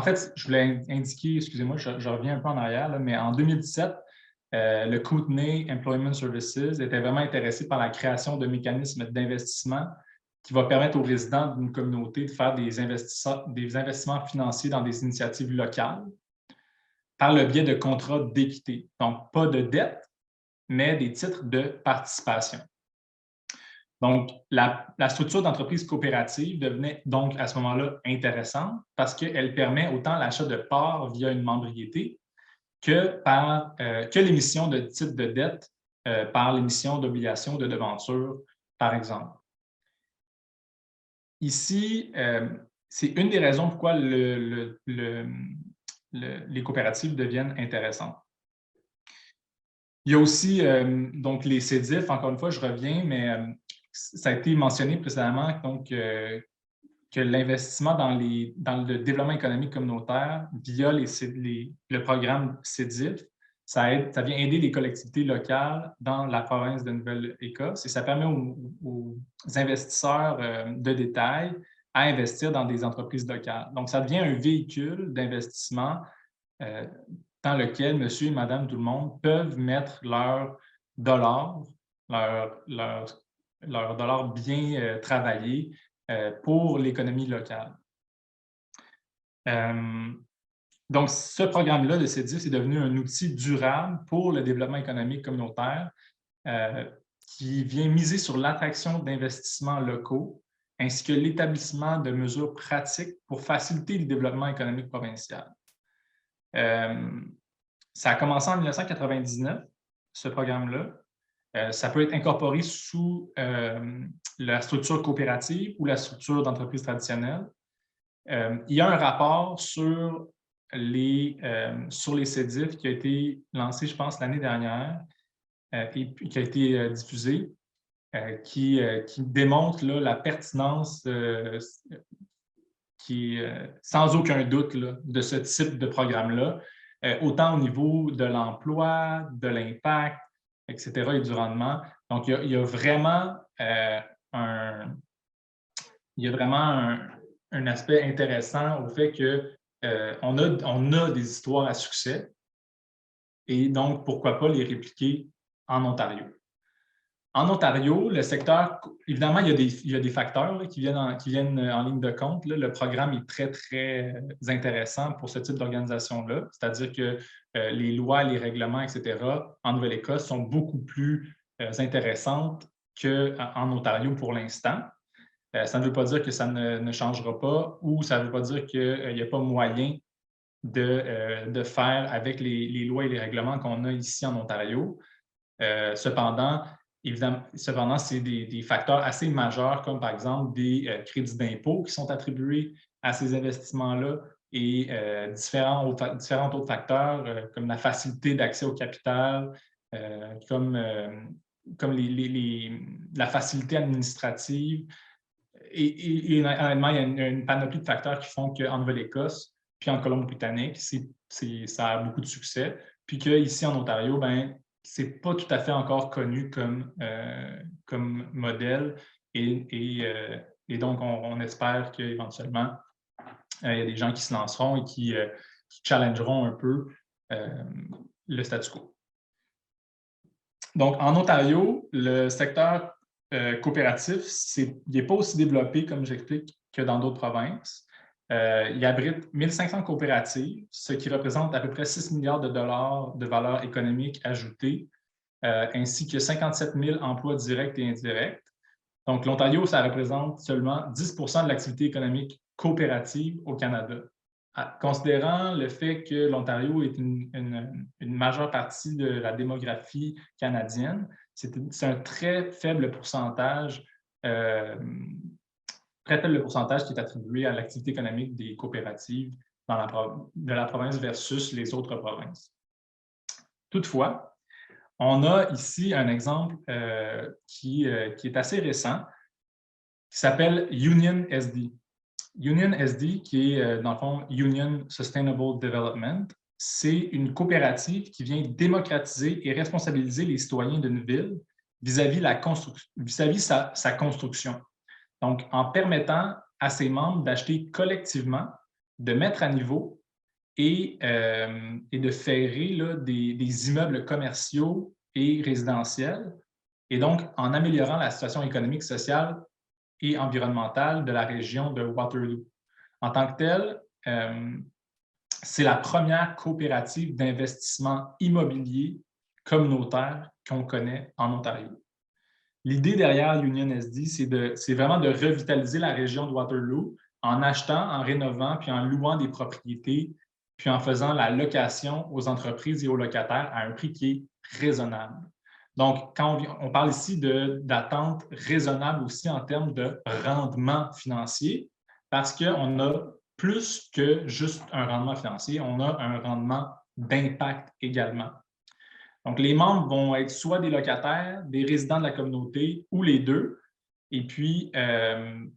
fait, je voulais indiquer, excusez-moi, je reviens un peu en arrière, là, mais en 2017, le Kootenay Employment Services était vraiment intéressé par la création de mécanismes d'investissement qui va permettre aux résidents d'une communauté de faire des investissements financiers dans des initiatives locales par le biais de contrats d'équité. Donc, pas de dette, mais des titres de participation. Donc, la structure d'entreprise coopérative devenait donc à ce moment-là intéressante parce qu'elle permet autant l'achat de parts via une membriété que l'émission de titres de dette par l'émission d'obligations de devanture, par exemple. Ici, c'est une des raisons pourquoi les coopératives deviennent intéressantes. Il y a aussi donc les CEDIF, encore une fois, je reviens, mais ça a été mentionné précédemment donc, que l'investissement dans le développement économique communautaire via le programme CEDIF, ça vient aider les collectivités locales dans la province de Nouvelle-Écosse et ça permet aux investisseurs de détail à investir dans des entreprises locales. Donc, ça devient un véhicule d'investissement dans lequel monsieur et madame tout le monde peuvent mettre leurs dollars, leurs dollars bien travaillés pour l'économie locale. Donc, ce programme-là de CEDIF est devenu un outil durable pour le développement économique communautaire qui vient miser sur l'attraction d'investissements locaux ainsi que l'établissement de mesures pratiques pour faciliter le développement économique provincial. Ça a commencé en 1999, ce programme-là. Ça peut être incorporé sous la structure coopérative ou la structure d'entreprise traditionnelle. Il y a un rapport sur sur les CEDIF qui a été lancé, je pense, l'année dernière et qui a été diffusé, qui démontre là, la pertinence qui est sans aucun doute là, de ce type de programme-là, autant au niveau de l'emploi, de l'impact, etc., et du rendement. Donc, il y a vraiment un aspect intéressant au fait qu'on a des histoires à succès et donc, pourquoi pas les répliquer en Ontario. En Ontario, le secteur, évidemment, il y a des facteurs là, qui viennent en ligne de compte. Là. Le programme est très, très intéressant pour ce type d'organisation-là. C'est-à-dire que les lois, les règlements, etc., en Nouvelle-Écosse sont beaucoup plus intéressantes qu'en Ontario pour l'instant. Ça ne veut pas dire que ça ne changera pas ou ça ne veut pas dire qu'il n'y a pas moyen de faire avec les lois et les règlements qu'on a ici en Ontario. Cependant, c'est des facteurs assez majeurs, comme par exemple des crédits d'impôt qui sont attribués à ces investissements-là et différents autres facteurs, comme la facilité d'accès au capital, comme la facilité administrative. Et honnêtement, il y a une panoplie de facteurs qui font qu'en Nouvelle-Écosse, puis en Colombie-Britannique, ça a beaucoup de succès. Puis qu'ici en Ontario, ben, c'est pas tout à fait encore connu comme modèle. Et donc, on espère qu'éventuellement, il y a des gens qui se lanceront et qui challengeront un peu le statu quo. Donc, en Ontario, le secteur coopératif, il n'est pas aussi développé, comme j'explique, que dans d'autres provinces. Il abrite 1500 coopératives, ce qui représente à peu près 6 milliards de dollars de valeur économique ajoutée, ainsi que 57 000 emplois directs et indirects. Donc, l'Ontario, ça représente seulement 10 de l'activité économique coopérative au Canada. Considérant le fait que l'Ontario est une majeure partie de la démographie canadienne, c'est un très faible pourcentage qui est attribué à l'activité économique des coopératives de la province versus les autres provinces. Toutefois, on a ici un exemple qui est assez récent, qui s'appelle Union SD. Union SD, qui est dans le fond Union Sustainable Development, c'est une coopérative qui vient démocratiser et responsabiliser les citoyens d'une ville vis-à-vis sa construction. Donc, en permettant à ses membres d'acheter collectivement, de mettre à niveau et de ferrer là, des immeubles commerciaux et résidentiels, et donc en améliorant la situation économique, sociale et environnementale de la région de Waterloo. En tant que telle, c'est la première coopérative d'investissement immobilier communautaire qu'on connaît en Ontario. L'idée derrière Union SD, c'est vraiment de revitaliser la région de Waterloo en achetant, en rénovant, puis en louant des propriétés, puis en faisant la location aux entreprises et aux locataires à un prix qui est raisonnable. Donc, quand on parle ici d'attente raisonnable aussi en termes de rendement financier, parce qu'on a plus que juste un rendement financier, on a un rendement d'impact également. Donc, les membres vont être soit des locataires, des résidents de la communauté ou les deux. Et puis,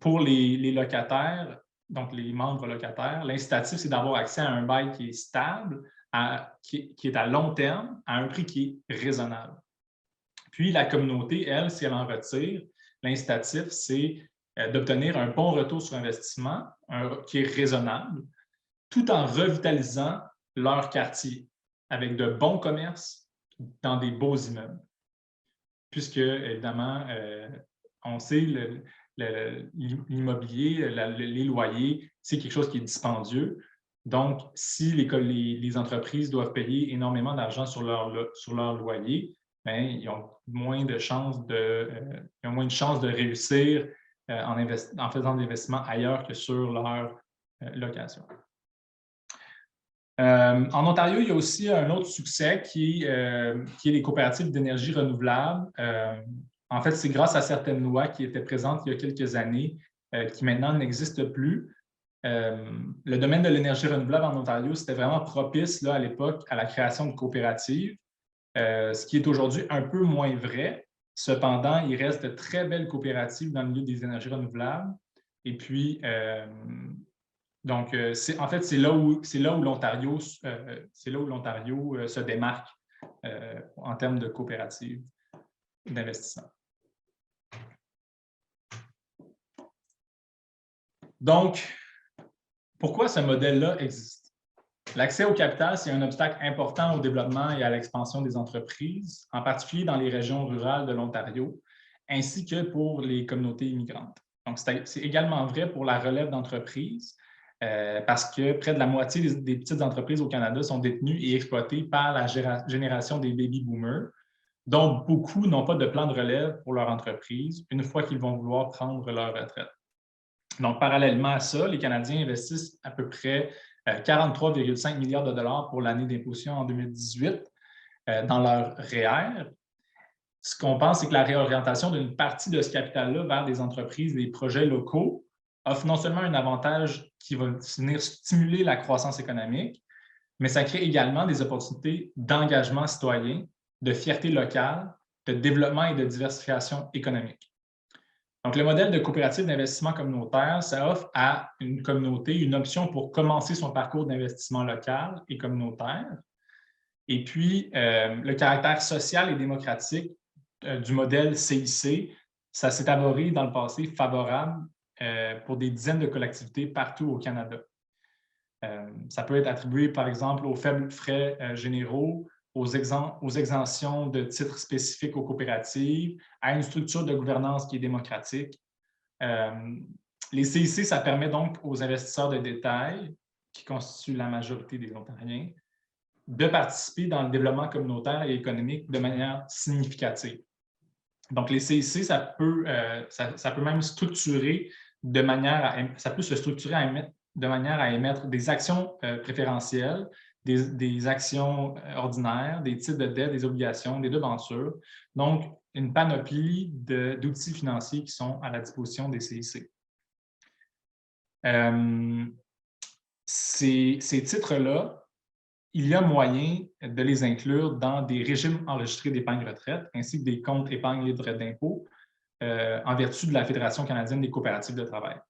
pour les locataires, donc les membres locataires, l'incitatif, c'est d'avoir accès à un bail qui est stable, qui est à long terme, à un prix qui est raisonnable. Puis, la communauté, elle, si elle en retire, l'incitatif, c'est d'obtenir un bon retour sur investissement qui est raisonnable, tout en revitalisant leur quartier avec de bons commerces dans des beaux immeubles. Puisque, évidemment, on sait, l'immobilier, les loyers, c'est quelque chose qui est dispendieux. Donc, si les entreprises doivent payer énormément d'argent sur leur loyer, bien, ils ont moins de chances de réussir en faisant de l'investissement ailleurs que sur leur location. En Ontario, il y a aussi un autre succès qui est les coopératives d'énergie renouvelable. En fait, c'est grâce à certaines lois qui étaient présentes il y a quelques années, qui maintenant n'existent plus. le domaine de l'énergie renouvelable en Ontario, c'était vraiment propice là, à l'époque à la création de coopératives, ce qui est aujourd'hui un peu moins vrai. Cependant, il reste de très belles coopératives dans le milieu des énergies renouvelables. Et puis, donc, en fait, c'est là où l'Ontario se démarque en termes de coopératives d'investissement. Donc, pourquoi ce modèle-là existe? L'accès au capital, c'est un obstacle important au développement et à l'expansion des entreprises, en particulier dans les régions rurales de l'Ontario, ainsi que pour les communautés immigrantes. Donc, c'est également vrai pour la relève d'entreprises, parce que près de la moitié des petites entreprises au Canada sont détenues et exploitées par la génération des baby boomers, dont beaucoup n'ont pas de plan de relève pour leur entreprise une fois qu'ils vont vouloir prendre leur retraite. Donc, parallèlement à ça, les Canadiens investissent à peu près 43,5 milliards de dollars pour l'année d'imposition en 2018 dans leur REER. Ce qu'on pense, c'est que la réorientation d'une partie de ce capital-là vers des entreprises, des projets locaux, offre non seulement un avantage qui va venir stimuler la croissance économique, mais ça crée également des opportunités d'engagement citoyen, de fierté locale, de développement et de diversification économique. Donc, le modèle de coopérative d'investissement communautaire, ça offre à une communauté une option pour commencer son parcours d'investissement local et communautaire. Et puis, le caractère social et démocratique du modèle CIC, ça s'est avéré dans le passé favorable pour des dizaines de collectivités partout au Canada. Ça peut être attribué, par exemple, aux faibles frais généraux, aux exemptions de titres spécifiques aux coopératives, à une structure de gouvernance qui est démocratique. Les CIC, ça permet donc aux investisseurs de détail, qui constituent la majorité des Ontariens, de participer dans le développement communautaire et économique de manière significative. Donc, les CIC, ça peut même structurer de manière ça peut se structurer de manière à émettre des actions préférentielles, des actions ordinaires, des titres de dette, des obligations, des debentures. Donc, une panoplie d'outils financiers qui sont à la disposition des CIC. Ces titres-là, il y a moyen de les inclure dans des régimes enregistrés d'épargne retraite ainsi que des comptes épargne libre d'impôt en vertu de la Fédération canadienne des coopératives de travail.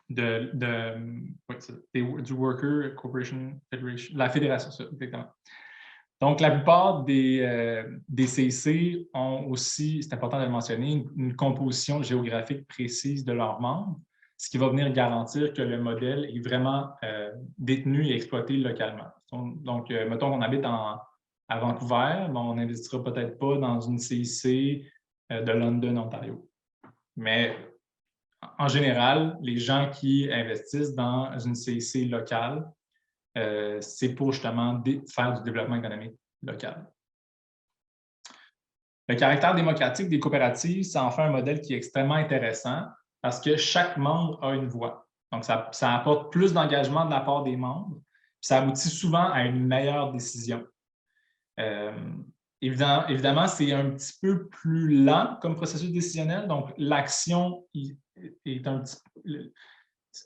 Du Worker Corporation Federation, la fédération, ça, exactement. Donc, la plupart des CIC ont aussi, c'est important de le mentionner, une composition géographique précise de leurs membres, ce qui va venir garantir que le modèle est vraiment détenu et exploité localement. Donc, mettons qu'on habite à Vancouver, mais on n'investira peut-être pas dans une CIC de London, Ontario. Mais en général, les gens qui investissent dans une CIC locale, c'est pour justement faire du développement économique local. Le caractère démocratique des coopératives, ça en fait un modèle qui est extrêmement intéressant parce que chaque membre a une voix. Donc, ça apporte plus d'engagement de la part des membres, puis ça aboutit souvent à une meilleure décision. Évidemment, c'est un petit peu plus lent comme processus décisionnel, donc l'action est un petit peu...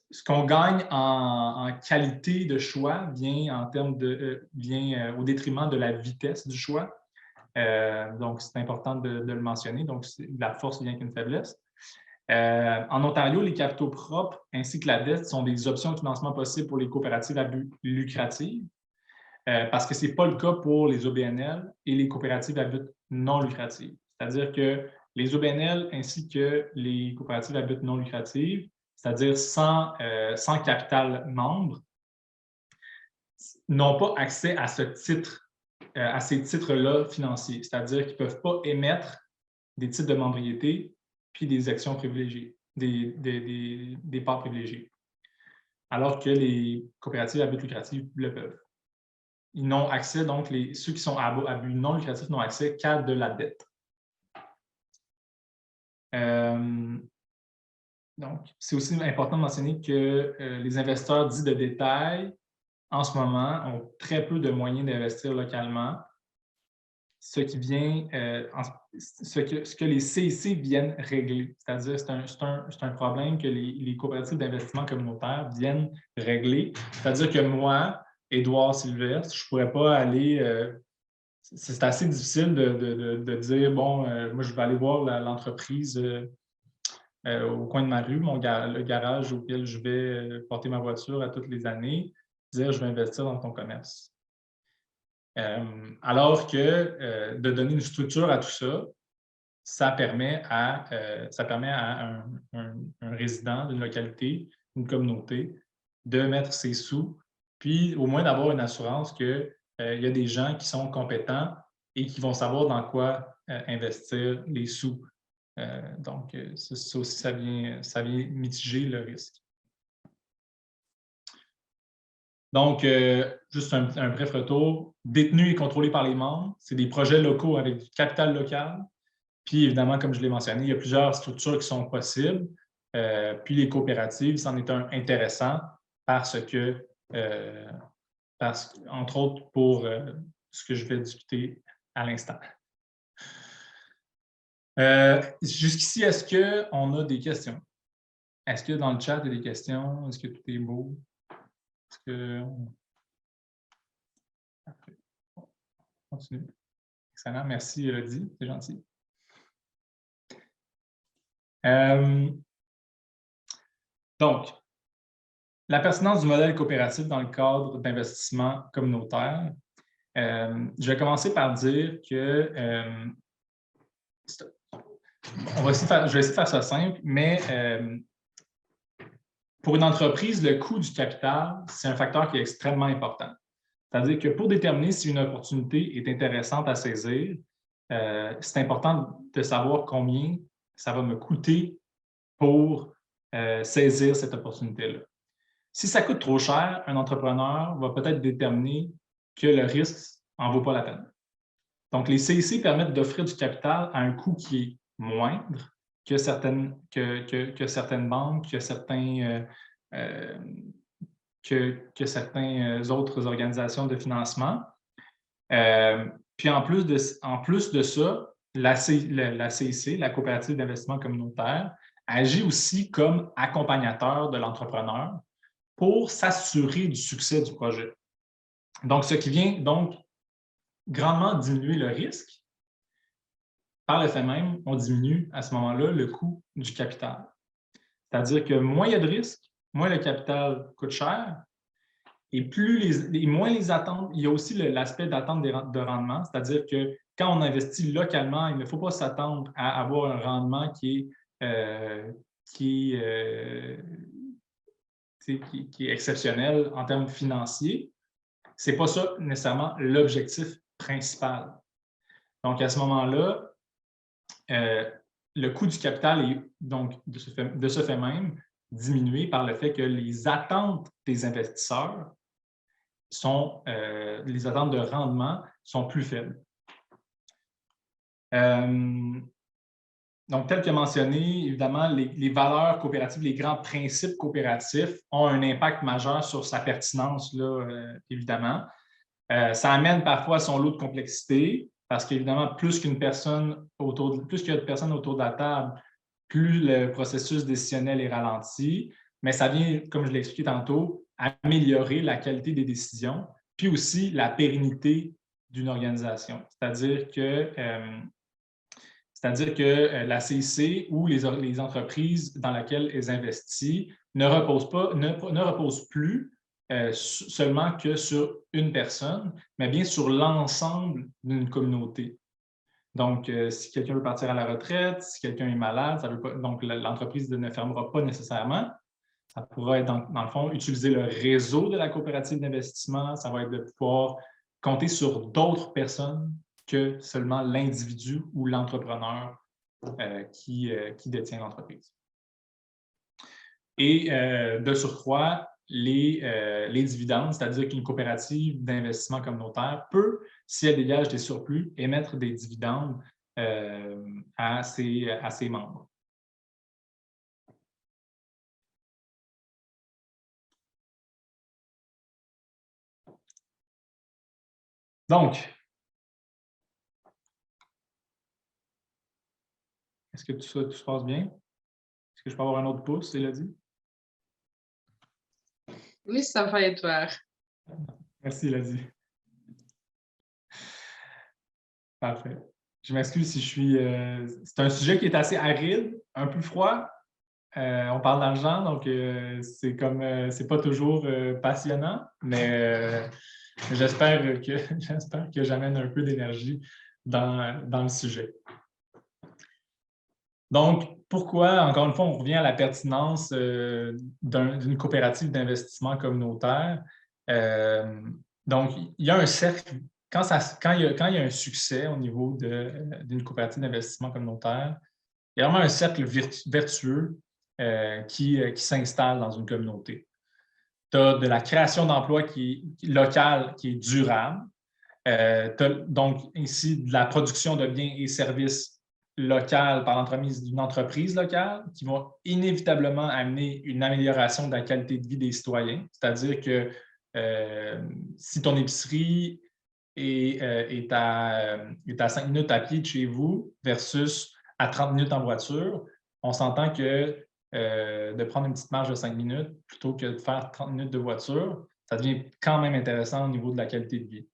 Ce qu'on gagne en qualité de choix vient au détriment de la vitesse du choix. Donc, c'est important de le mentionner. Donc, la force vient qu'une faiblesse. En Ontario, les capitaux propres ainsi que la dette sont des options de financement possibles pour les coopératives à but lucratif, parce que ce n'est pas le cas pour les OBNL et les coopératives à but non lucratif. C'est-à-dire que les OBNL ainsi que les coopératives à but non lucratif, c'est-à-dire sans capital membre, n'ont pas accès à à ces titres-là financiers. C'est-à-dire qu'ils ne peuvent pas émettre des titres de membriété puis des actions privilégiées, des parts privilégiées, alors que les coopératives à but lucratif le peuvent. Ils n'ont accès, donc ceux qui sont à but non lucratif n'ont accès qu'à de la dette. Donc, c'est aussi important de mentionner que les investisseurs dits de détail, en ce moment, ont très peu de moyens d'investir localement. ce qui vient, ce que les CIC viennent régler. C'est-à-dire c'est un problème que les coopératives d'investissement communautaire viennent régler. C'est-à-dire que moi, Édouard Sylvestre, je ne pourrais pas aller... c'est assez difficile de dire, bon, moi, je vais aller voir l'entreprise au coin de ma rue, le garage auquel je vais porter ma voiture à toutes les années, dire, je vais investir dans ton commerce. Alors que de donner une structure à tout ça, ça permet à un résident d'une localité, une communauté, de mettre ses sous, puis au moins d'avoir une assurance qu'il y a des gens qui sont compétents et qui vont savoir dans quoi investir les sous. Donc, ça aussi, ça vient mitiger le risque. Donc, juste un bref retour. Détenus et contrôlés par les membres, c'est des projets locaux avec du capital local. Puis, évidemment, comme je l'ai mentionné, il y a plusieurs structures qui sont possibles. Puis, les coopératives, c'en est un intéressant parce que, entre autres, pour ce que je vais discuter à l'instant. Jusqu'ici, est-ce qu'on a des questions? Est-ce que dans le chat, il y a des questions? Est-ce que tout est beau? Est-ce que... On continue. Excellent. Merci, Elodie. C'est gentil. Donc, la pertinence du modèle coopératif dans le cadre d'investissement communautaire. Je vais commencer par dire que je vais essayer de faire ça simple, mais pour une entreprise, le coût du capital, c'est un facteur qui est extrêmement important. C'est-à-dire que pour déterminer si une opportunité est intéressante à saisir, c'est important de savoir combien ça va me coûter pour saisir cette opportunité-là. Si ça coûte trop cher, un entrepreneur va peut-être déterminer que le risque n'en vaut pas la peine. Donc, les CIC permettent d'offrir du capital à un coût qui est moindre que certaines banques, que certaines autres organisations de financement. Puis en plus de ça, la CIC, la coopérative d'investissement communautaire, agit aussi comme accompagnateur de l'entrepreneur pour s'assurer du succès du projet. Donc, ce qui vient donc grandement diminuer le risque. Par le fait même, on diminue à ce moment-là le coût du capital. C'est-à-dire que moins il y a de risques, moins le capital coûte cher, et moins les attentes. Il y a aussi l'aspect d'attente de rendement, c'est-à-dire que quand on investit localement, il ne faut pas s'attendre à avoir un rendement qui est exceptionnel en termes financiers. Ce n'est pas ça nécessairement l'objectif principal. Donc, à ce moment-là, le coût du capital est donc de ce fait même diminué par le fait que les attentes des investisseurs les attentes de rendement sont plus faibles. Donc, tel que mentionné, évidemment, les valeurs coopératives, les grands principes coopératifs ont un impact majeur sur sa pertinence, là, évidemment. Ça amène parfois son lot de complexité, parce qu'évidemment, plus qu'il y a de personnes autour de la table, plus le processus décisionnel est ralenti, mais ça vient, comme je l'ai expliqué tantôt, améliorer la qualité des décisions, puis aussi la pérennité d'une organisation. C'est-à-dire que la CIC ou les entreprises dans lesquelles elles investissent ne reposent plus seulement que sur une personne, mais bien sur l'ensemble d'une communauté. Donc, si quelqu'un veut partir à la retraite, si quelqu'un est malade, donc l'entreprise ne fermera pas nécessairement. Ça pourra être, dans le fond, utiliser le réseau de la coopérative d'investissement. Ça va être de pouvoir compter sur d'autres personnes que seulement l'individu ou l'entrepreneur qui détient l'entreprise. Et de surcroît, les dividendes, c'est-à-dire qu'une coopérative d'investissement communautaire peut, si elle dégage des surplus, émettre des dividendes à ses membres. Donc, Est-ce que tout se passe bien? Est-ce que je peux avoir un autre pouce, Élodie? Oui, ça va, Edouard. Merci, Élodie. Parfait. Je m'excuse si je suis... c'est un sujet qui est assez aride, un peu froid. On parle d'argent, donc c'est comme c'est pas toujours passionnant, mais j'espère que j'espère que j'amène un peu d'énergie dans le sujet. Donc, pourquoi, encore une fois, on revient à la pertinence d'une coopérative d'investissement communautaire. Donc, il y a un cercle, quand il y a un succès au niveau d'une coopérative d'investissement communautaire, il y a vraiment un cercle vertueux qui s'installe dans une communauté. Tu as de la création d'emplois locale qui est durable. Tu as donc ici de la production de biens et services locaux par l'entremise d'une entreprise locale qui vont inévitablement amener une amélioration de la qualité de vie des citoyens. C'est-à-dire que si ton épicerie est à 5 minutes à pied de chez vous versus à 30 minutes en voiture, on s'entend que de prendre une petite marge de 5 minutes plutôt que de faire 30 minutes de voiture, ça devient quand même intéressant au niveau de la qualité de vie.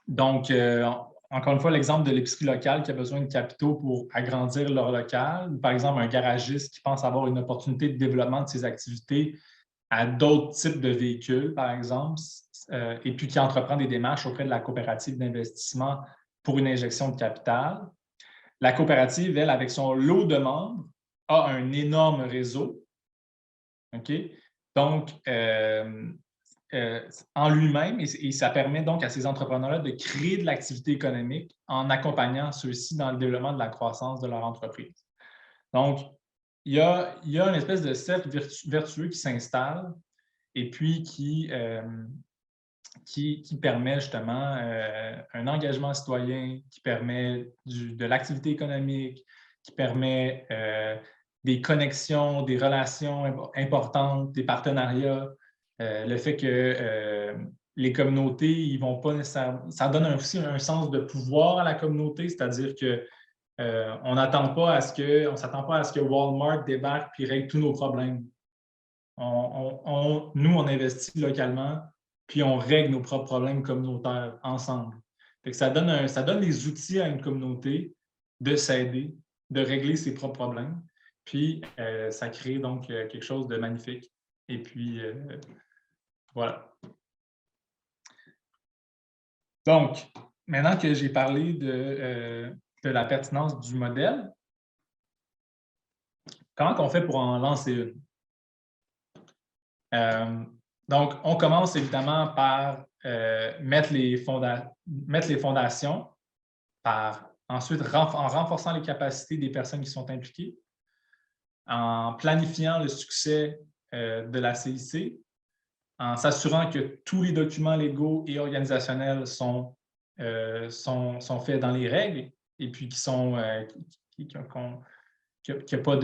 Donc, encore une fois, l'exemple de l'épicerie locale qui a besoin de capitaux pour agrandir leur local, ou par exemple un garagiste qui pense avoir une opportunité de développement de ses activités à d'autres types de véhicules, par exemple, et puis qui entreprend des démarches auprès de la coopérative d'investissement pour une injection de capital. La coopérative, elle, avec son lot de membres, a un énorme réseau. OK? Donc, en lui-même, et ça permet donc à ces entrepreneurs-là de créer de l'activité économique en accompagnant ceux-ci dans le développement de la croissance de leur entreprise. Donc, il y a une espèce de cercle vertueux qui s'installe et puis qui permet justement un engagement citoyen, qui permet de l'activité économique, qui permet des connexions, des relations importantes, des partenariats. Le fait que les communautés, ils vont pas nécessairement... Ça donne aussi un sens de pouvoir à la communauté, c'est-à-dire que on s'attend pas à ce que Walmart débarque et règle tous nos problèmes. Nous, on investit localement, puis on règle nos propres problèmes communautaires ensemble. Fait que ça donne les outils à une communauté de s'aider, de régler ses propres problèmes, puis ça crée donc quelque chose de magnifique. Et puis, voilà. Donc, maintenant que j'ai parlé de la pertinence du modèle, comment on fait pour en lancer une? Donc, on commence évidemment par mettre les fondations, ensuite en renforçant les capacités des personnes qui sont impliquées, en planifiant le succès de la CIC, en s'assurant que tous les documents légaux et organisationnels sont faits dans les règles et puis qu'il n'y a pas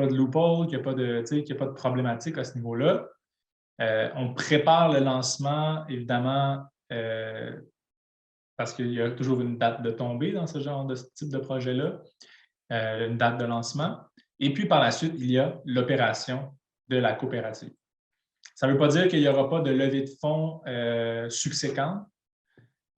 de loophole, qu'il n'y a pas de problématique à ce niveau-là. On prépare le lancement, évidemment, parce qu'il y a toujours une date de tombée dans ce type de projet-là, une date de lancement. Et puis, par la suite, il y a l'opération de la coopérative. Ça ne veut pas dire qu'il n'y aura pas de levée de fonds subséquente.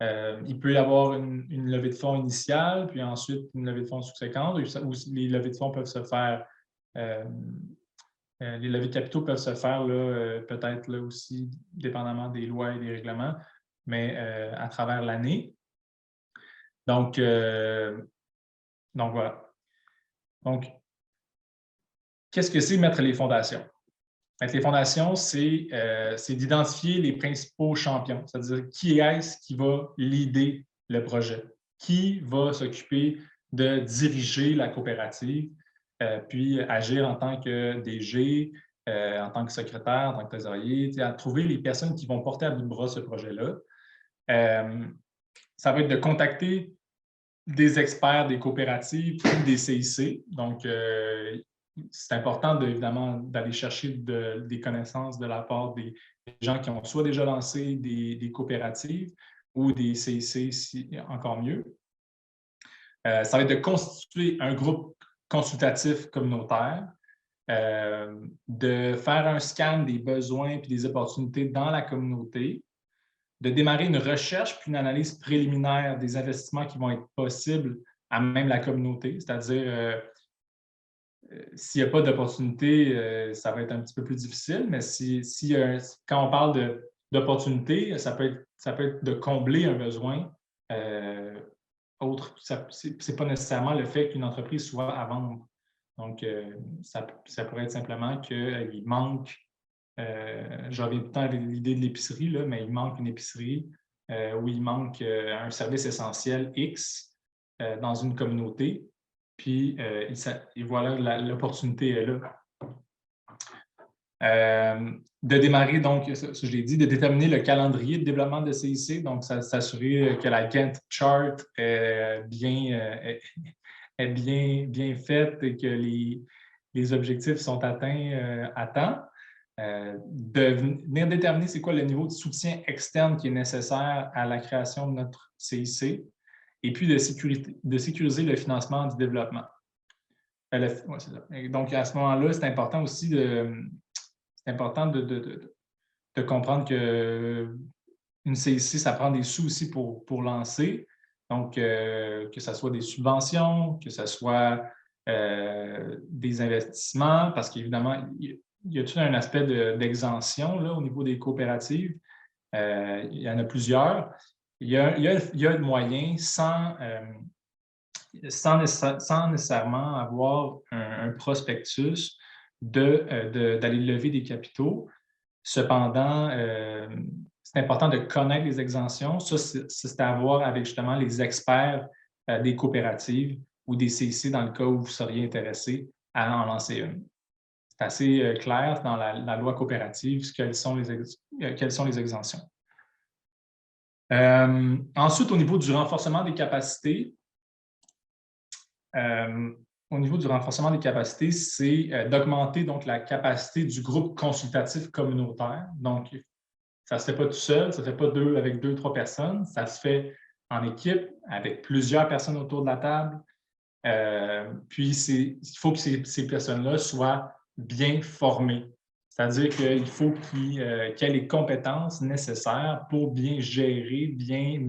Il peut y avoir une levée de fonds initiale, puis ensuite une levée de fonds subséquente, ou les levées de fonds peuvent se faire, les levées de capitaux peuvent se faire peut-être là aussi, dépendamment des lois et des règlements, mais à travers l'année. Donc voilà. Donc, qu'est-ce que c'est mettre les fondations? Mettre les fondations, c'est d'identifier les principaux champions, c'est-à-dire qui est-ce qui va leader le projet, qui va s'occuper de diriger la coopérative, puis agir en tant que DG, en tant que secrétaire, en tant que trésorier, à trouver les personnes qui vont porter à bout de bras ce projet-là. Ça va être de contacter des experts des coopératives ou des CIC. Donc, c'est important, évidemment, d'aller chercher des connaissances de la part des gens qui ont soit déjà lancé des coopératives ou des CIC, encore mieux. Ça va être de constituer un groupe consultatif communautaire, de faire un scan des besoins et des opportunités dans la communauté, de démarrer une recherche puis une analyse préliminaire des investissements qui vont être possibles à même la communauté, c'est-à-dire s'il n'y a pas d'opportunité, ça va être un petit peu plus difficile, mais quand on parle d'opportunité, ça peut être de combler un besoin autre. Ce n'est pas nécessairement le fait qu'une entreprise soit à vendre. Donc, ça pourrait être simplement qu'il manque, je reviens tout le temps avec l'idée de l'épicerie, là, mais il manque une épicerie ou il manque un service essentiel X dans une communauté. Puis, et voilà, l'opportunité est là. De démarrer, donc, ça, je l'ai dit, de déterminer le calendrier de développement de CIC, donc s'assurer que la Gantt chart est bien faite et que les objectifs sont atteints à temps. De venir déterminer c'est quoi le niveau de soutien externe qui est nécessaire à la création de notre CIC. Et puis de sécuriser le financement du développement. Ouais, c'est ça. Donc, à ce moment-là, c'est important aussi de comprendre qu'une CIC, ça prend des sous aussi pour lancer. Donc, que ce soit des subventions, que ce soit des investissements, parce qu'évidemment, il y a tout un aspect d'exemption au niveau des coopératives. Il y en a plusieurs. Il y a le moyen, sans nécessairement avoir un prospectus, d'aller lever des capitaux. Cependant, c'est important de connaître les exemptions. Ça, c'est à voir avec justement les experts des coopératives ou des CIC dans le cas où vous seriez intéressé à en lancer une. C'est assez clair dans la loi coopérative quelles sont les exemptions. Ensuite, au niveau du renforcement des capacités, c'est d'augmenter donc la capacité du groupe consultatif communautaire. Donc, ça ne se fait pas tout seul, ça ne se fait pas avec 2-3 personnes, ça se fait en équipe avec plusieurs personnes autour de la table. Puis, il faut que ces personnes-là soient bien formées. C'est-à-dire qu'il faut qu'ils aient les compétences nécessaires pour bien gérer, bien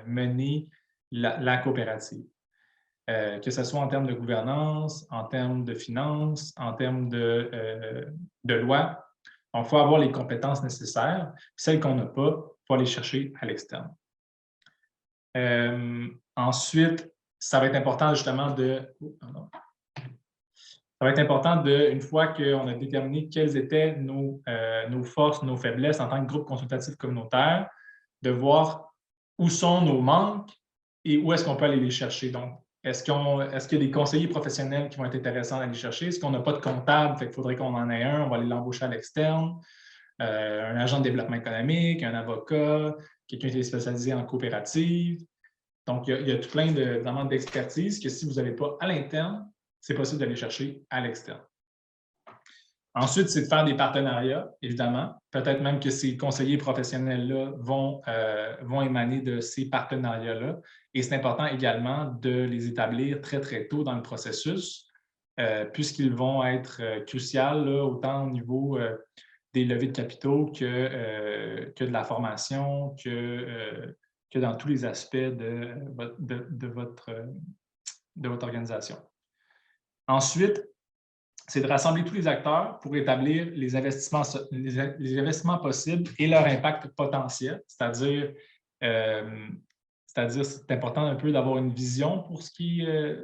mener la coopérative. Que ce soit en termes de gouvernance, en termes de finances, en termes de loi. Donc, il faut avoir les compétences nécessaires. Celles qu'on n'a pas, il faut aller chercher à l'externe. Ensuite, ça va être important justement une fois qu'on a déterminé quelles étaient nos forces, nos faiblesses en tant que groupe consultatif communautaire, de voir où sont nos manques et où est-ce qu'on peut aller les chercher. Donc, est-ce qu'il y a des conseillers professionnels qui vont être intéressants à aller chercher? Est-ce qu'on n'a pas de comptable? Fait qu'il faudrait qu'on en ait un, on va aller l'embaucher à l'externe. Un agent de développement économique, un avocat, quelqu'un qui est spécialisé en coopérative. Donc, il y a tout plein d'expertise que si vous n'avez pas à l'interne, c'est possible d'aller chercher à l'externe. Ensuite, c'est de faire des partenariats, évidemment. Peut-être même que ces conseillers professionnels-là vont émaner de ces partenariats-là. Et c'est important également de les établir très, très tôt dans le processus, puisqu'ils vont être cruciaux, autant au niveau des levées de capitaux que de la formation, que dans tous les aspects de votre organisation. Ensuite, c'est de rassembler tous les acteurs pour établir les investissements possibles et leur impact potentiel, c'est-à-dire c'est important un peu d'avoir une vision pour ce qui est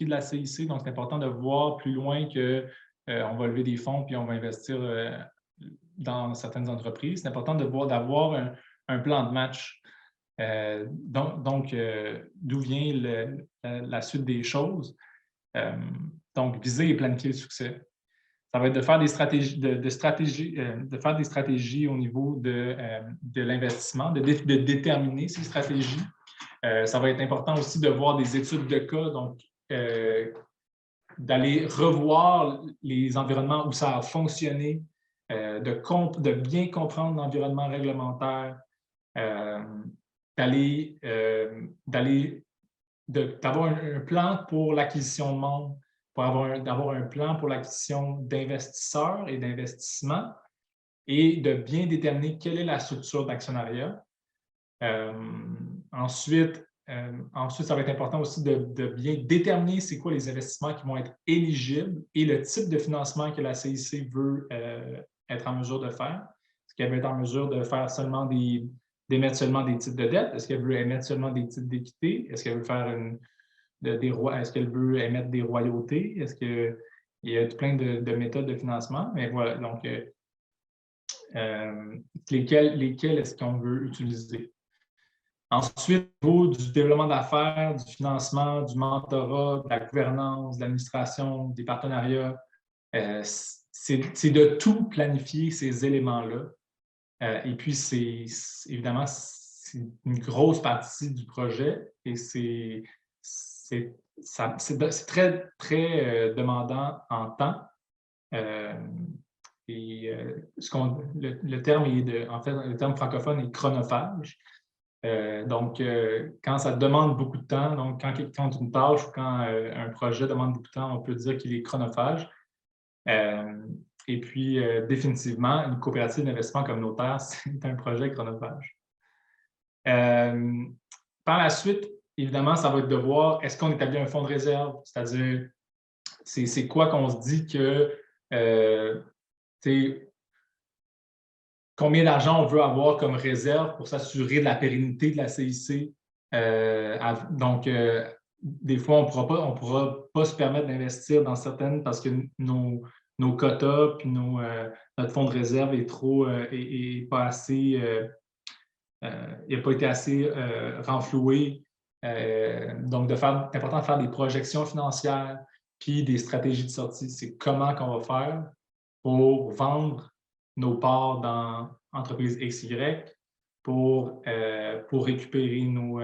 de la CIC. Donc, c'est important de voir plus loin qu'on va lever des fonds puis on va investir dans certaines entreprises. C'est important d'avoir un plan de match. Donc, d'où vient la suite des choses? Donc, viser et planifier le succès. Ça va être de faire des stratégies, de faire des stratégies au niveau de l'investissement, de déterminer ces stratégies. Ça va être important aussi de voir des études de cas, donc d'aller revoir les environnements où ça a fonctionné, de bien comprendre l'environnement réglementaire, d'aller d'avoir un plan pour l'acquisition de monde, d'avoir un plan pour l'acquisition d'investisseurs et d'investissements et de bien déterminer quelle est la structure d'actionnariat. Ensuite, ça va être important aussi de bien déterminer c'est quoi les investissements qui vont être éligibles et le type de financement que la CIC veut être en mesure de faire. Est-ce qu'elle veut être en mesure de faire seulement d'émettre seulement des titres de dette? Est-ce qu'elle veut émettre seulement des titres d'équité? Est-ce qu'elle veut faire est-ce qu'elle veut émettre des royautés? Il y a plein de méthodes de financement? Mais voilà, donc lesquelles est-ce qu'on veut utiliser? Ensuite, au niveau du développement d'affaires, du financement, du mentorat, de la gouvernance, de l'administration, des partenariats, c'est de tout planifier ces éléments-là. Et puis, évidemment, c'est une grosse partie du projet et c'est très, très demandant en temps. Le terme francophone est chronophage. Donc, quand ça demande beaucoup de temps, donc quand une tâche ou quand un projet demande beaucoup de temps, on peut dire qu'il est chronophage. Et puis, définitivement, une coopérative d'investissement communautaire, c'est un projet chronophage. Par la suite, évidemment, ça va être de voir, est-ce qu'on établit un fonds de réserve? C'est-à-dire, c'est quoi qu'on se dit que combien d'argent on veut avoir comme réserve pour s'assurer de la pérennité de la CIC. Donc, des fois, on ne pourra pas se permettre d'investir dans certaines parce que nos quotas puis notre fonds de réserve est pas assez, il n'a pas été assez renfloué. Donc, c'est important de faire des projections financières puis des stratégies de sortie. C'est comment qu'on va faire pour vendre nos parts dans entreprise XY pour récupérer notre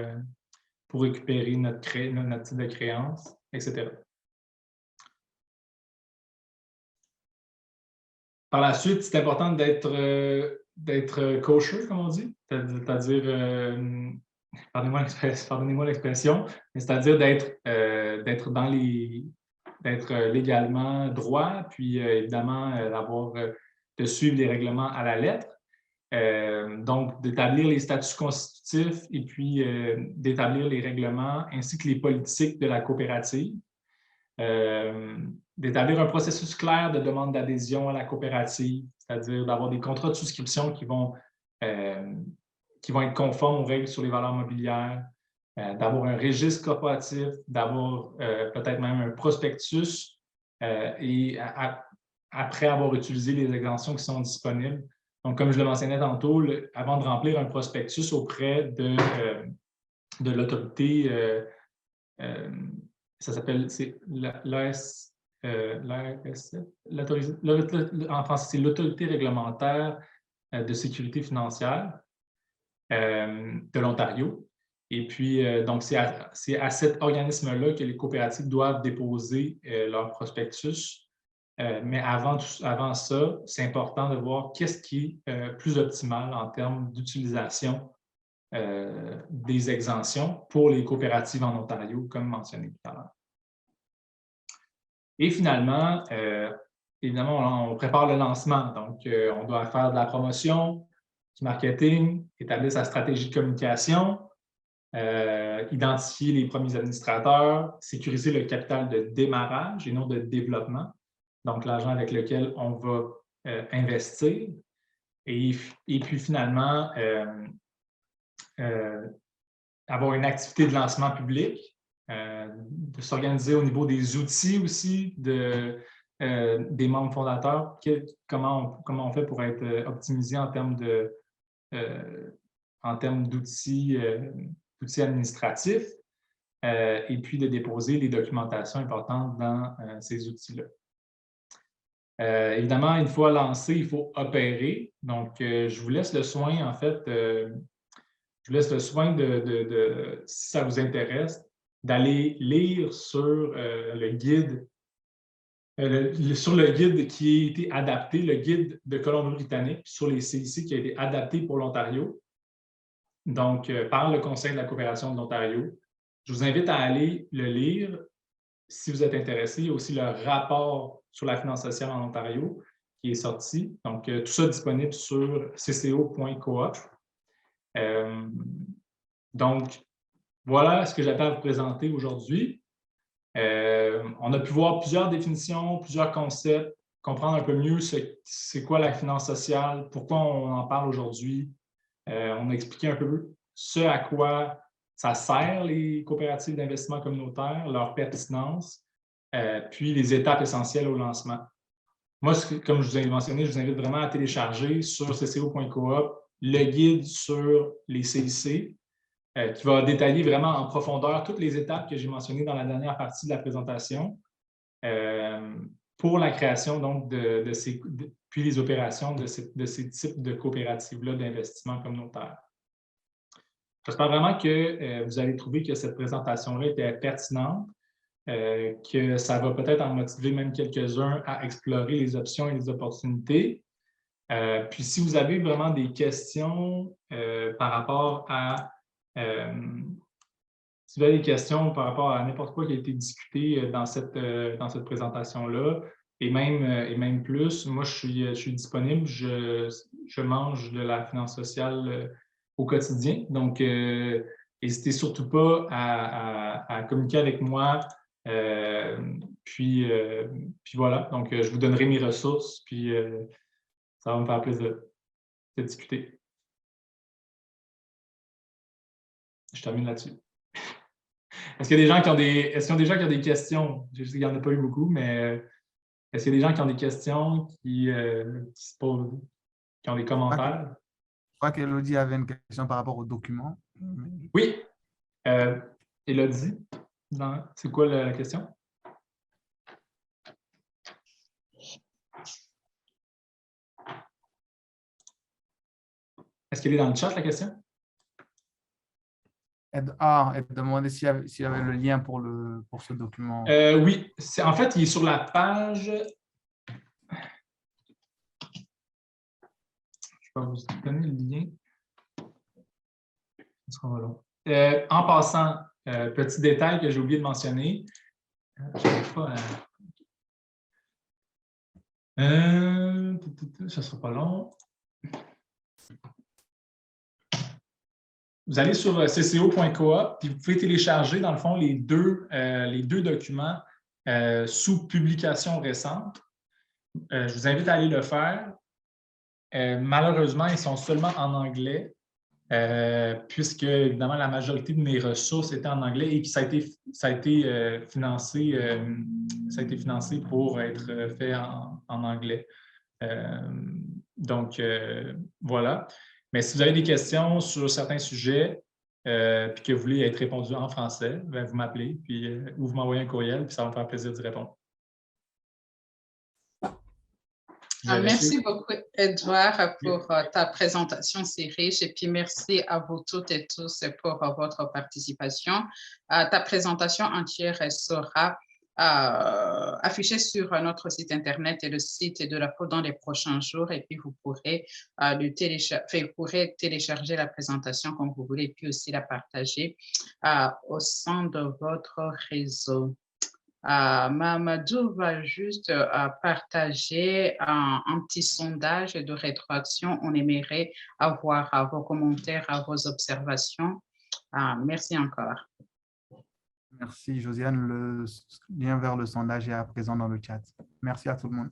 titre de créance, etc. Par la suite, c'est important d'être kosher, comme on dit, c'est-à-dire, pardonnez-moi l'expression, mais c'est-à-dire d'être légalement droit, puis évidemment de suivre les règlements à la lettre. Donc, d'établir les statuts constitutifs et puis d'établir les règlements ainsi que les politiques de la coopérative. D'établir un processus clair de demande d'adhésion à la coopérative, c'est-à-dire d'avoir des contrats de souscription qui vont être conformes aux règles sur les valeurs mobilières, d'avoir un registre corporatif, d'avoir peut-être même un prospectus et après avoir utilisé les exemptions qui sont disponibles. Donc, comme je le mentionnais tantôt, avant de remplir un prospectus auprès de l'autorité, ça s'appelle en français, c'est l'autorité réglementaire de sécurité financière de l'Ontario. Et puis, donc, c'est à cet organisme-là que les coopératives doivent déposer leur prospectus. Mais avant ça, c'est important de voir qu'est-ce qui est plus optimal en termes d'utilisation des exemptions pour les coopératives en Ontario, comme mentionné tout à l'heure. Et finalement, évidemment, on prépare le lancement. Donc, on doit faire de la promotion, du marketing, établir sa stratégie de communication, identifier les premiers administrateurs, sécuriser le capital de démarrage et non de développement, donc l'argent avec lequel on va investir. Et puis finalement, avoir une activité de lancement public, de s'organiser au niveau des outils aussi des membres fondateurs, comment on fait pour être optimisé en termes d'outils administratifs, et puis de déposer les documentations importantes dans ces outils-là. Évidemment, une fois lancé, il faut opérer. Donc, je vous laisse le soin, en fait, si ça vous intéresse, d'aller lire sur le guide, sur le guide qui a été adapté, le guide de Colombie-Britannique sur les CIC qui a été adapté pour l'Ontario, donc par le Conseil de la coopération de l'Ontario. Je vous invite à aller le lire si vous êtes intéressé. Il y a aussi le rapport sur la finance sociale en Ontario qui est sorti. Donc, tout ça est disponible sur cco.coop. Donc, voilà ce que j'avais à vous présenter aujourd'hui. On a pu voir plusieurs définitions, plusieurs concepts, comprendre un peu mieux c'est quoi la finance sociale, pourquoi on en parle aujourd'hui. On a expliqué un peu ce à quoi ça sert, les coopératives d'investissement communautaire, leur pertinence, puis les étapes essentielles au lancement. Moi, comme je vous ai mentionné, je vous invite vraiment à télécharger sur cco.coop le guide sur les CIC, qui va détailler vraiment en profondeur toutes les étapes que j'ai mentionnées dans la dernière partie de la présentation pour la création donc, puis les opérations de ces types de coopératives-là d'investissement communautaire. J'espère vraiment que vous allez trouver que cette présentation-là était pertinente, que ça va peut-être en motiver même quelques-uns à explorer les options et les opportunités. Puis si vous avez vraiment des questions par rapport à si vous avez des questions par rapport à n'importe quoi qui a été discuté dans cette présentation-là, et même plus, moi, je suis disponible. Je mange de la finance sociale au quotidien. Donc, n'hésitez surtout pas à communiquer avec moi. Puis voilà. Donc, je vous donnerai mes ressources. Puis, ça va me faire plaisir de discuter. Je termine là-dessus. Est-ce qu'il y a des gens qui ont des questions? Je sais qu'il n'y en a pas eu beaucoup, mais est-ce qu'il y a des gens qui ont des questions, qui se posent, qui ont des commentaires? Je crois qu'Élodie avait une question par rapport au document. Oui. Élodie, c'est quoi la question? Est-ce qu'elle est dans le chat, la question? Elle demandait s'il y avait le lien pour ce document. Oui, en fait, il est sur la page. Je vais vous donner le lien. Ce sera long. En passant, petit détail que j'ai oublié de mentionner. Je n'arrive pas à... ça ne sera pas long. Vous allez sur cco.coop, puis vous pouvez télécharger, dans le fond, les deux documents sous publication récente. Je vous invite à aller le faire. Malheureusement, ils sont seulement en anglais, puisque, évidemment, la majorité de mes ressources étaient en anglais et que ça a été financé pour être fait en anglais. Donc, voilà. Mais si vous avez des questions sur certains sujets puis que vous voulez être répondu en français, bien, vous m'appelez ou vous m'envoyez un courriel, puis ça va me faire plaisir d'y répondre. Merci beaucoup, Edouard, pour ta présentation, c'est riche. Et puis, merci à vous toutes et tous pour votre participation. Ta présentation entière sera affichée sur notre site Internet et le site de la FO dans les prochains jours. Et puis, vous pourrez télécharger la présentation comme vous voulez et puis aussi la partager au sein de votre réseau. Mamadou va juste partager un petit sondage de rétroaction. On aimerait avoir vos commentaires, vos observations. Merci encore. Merci, Josiane. Le lien vers le sondage est à présent dans le chat. Merci à tout le monde.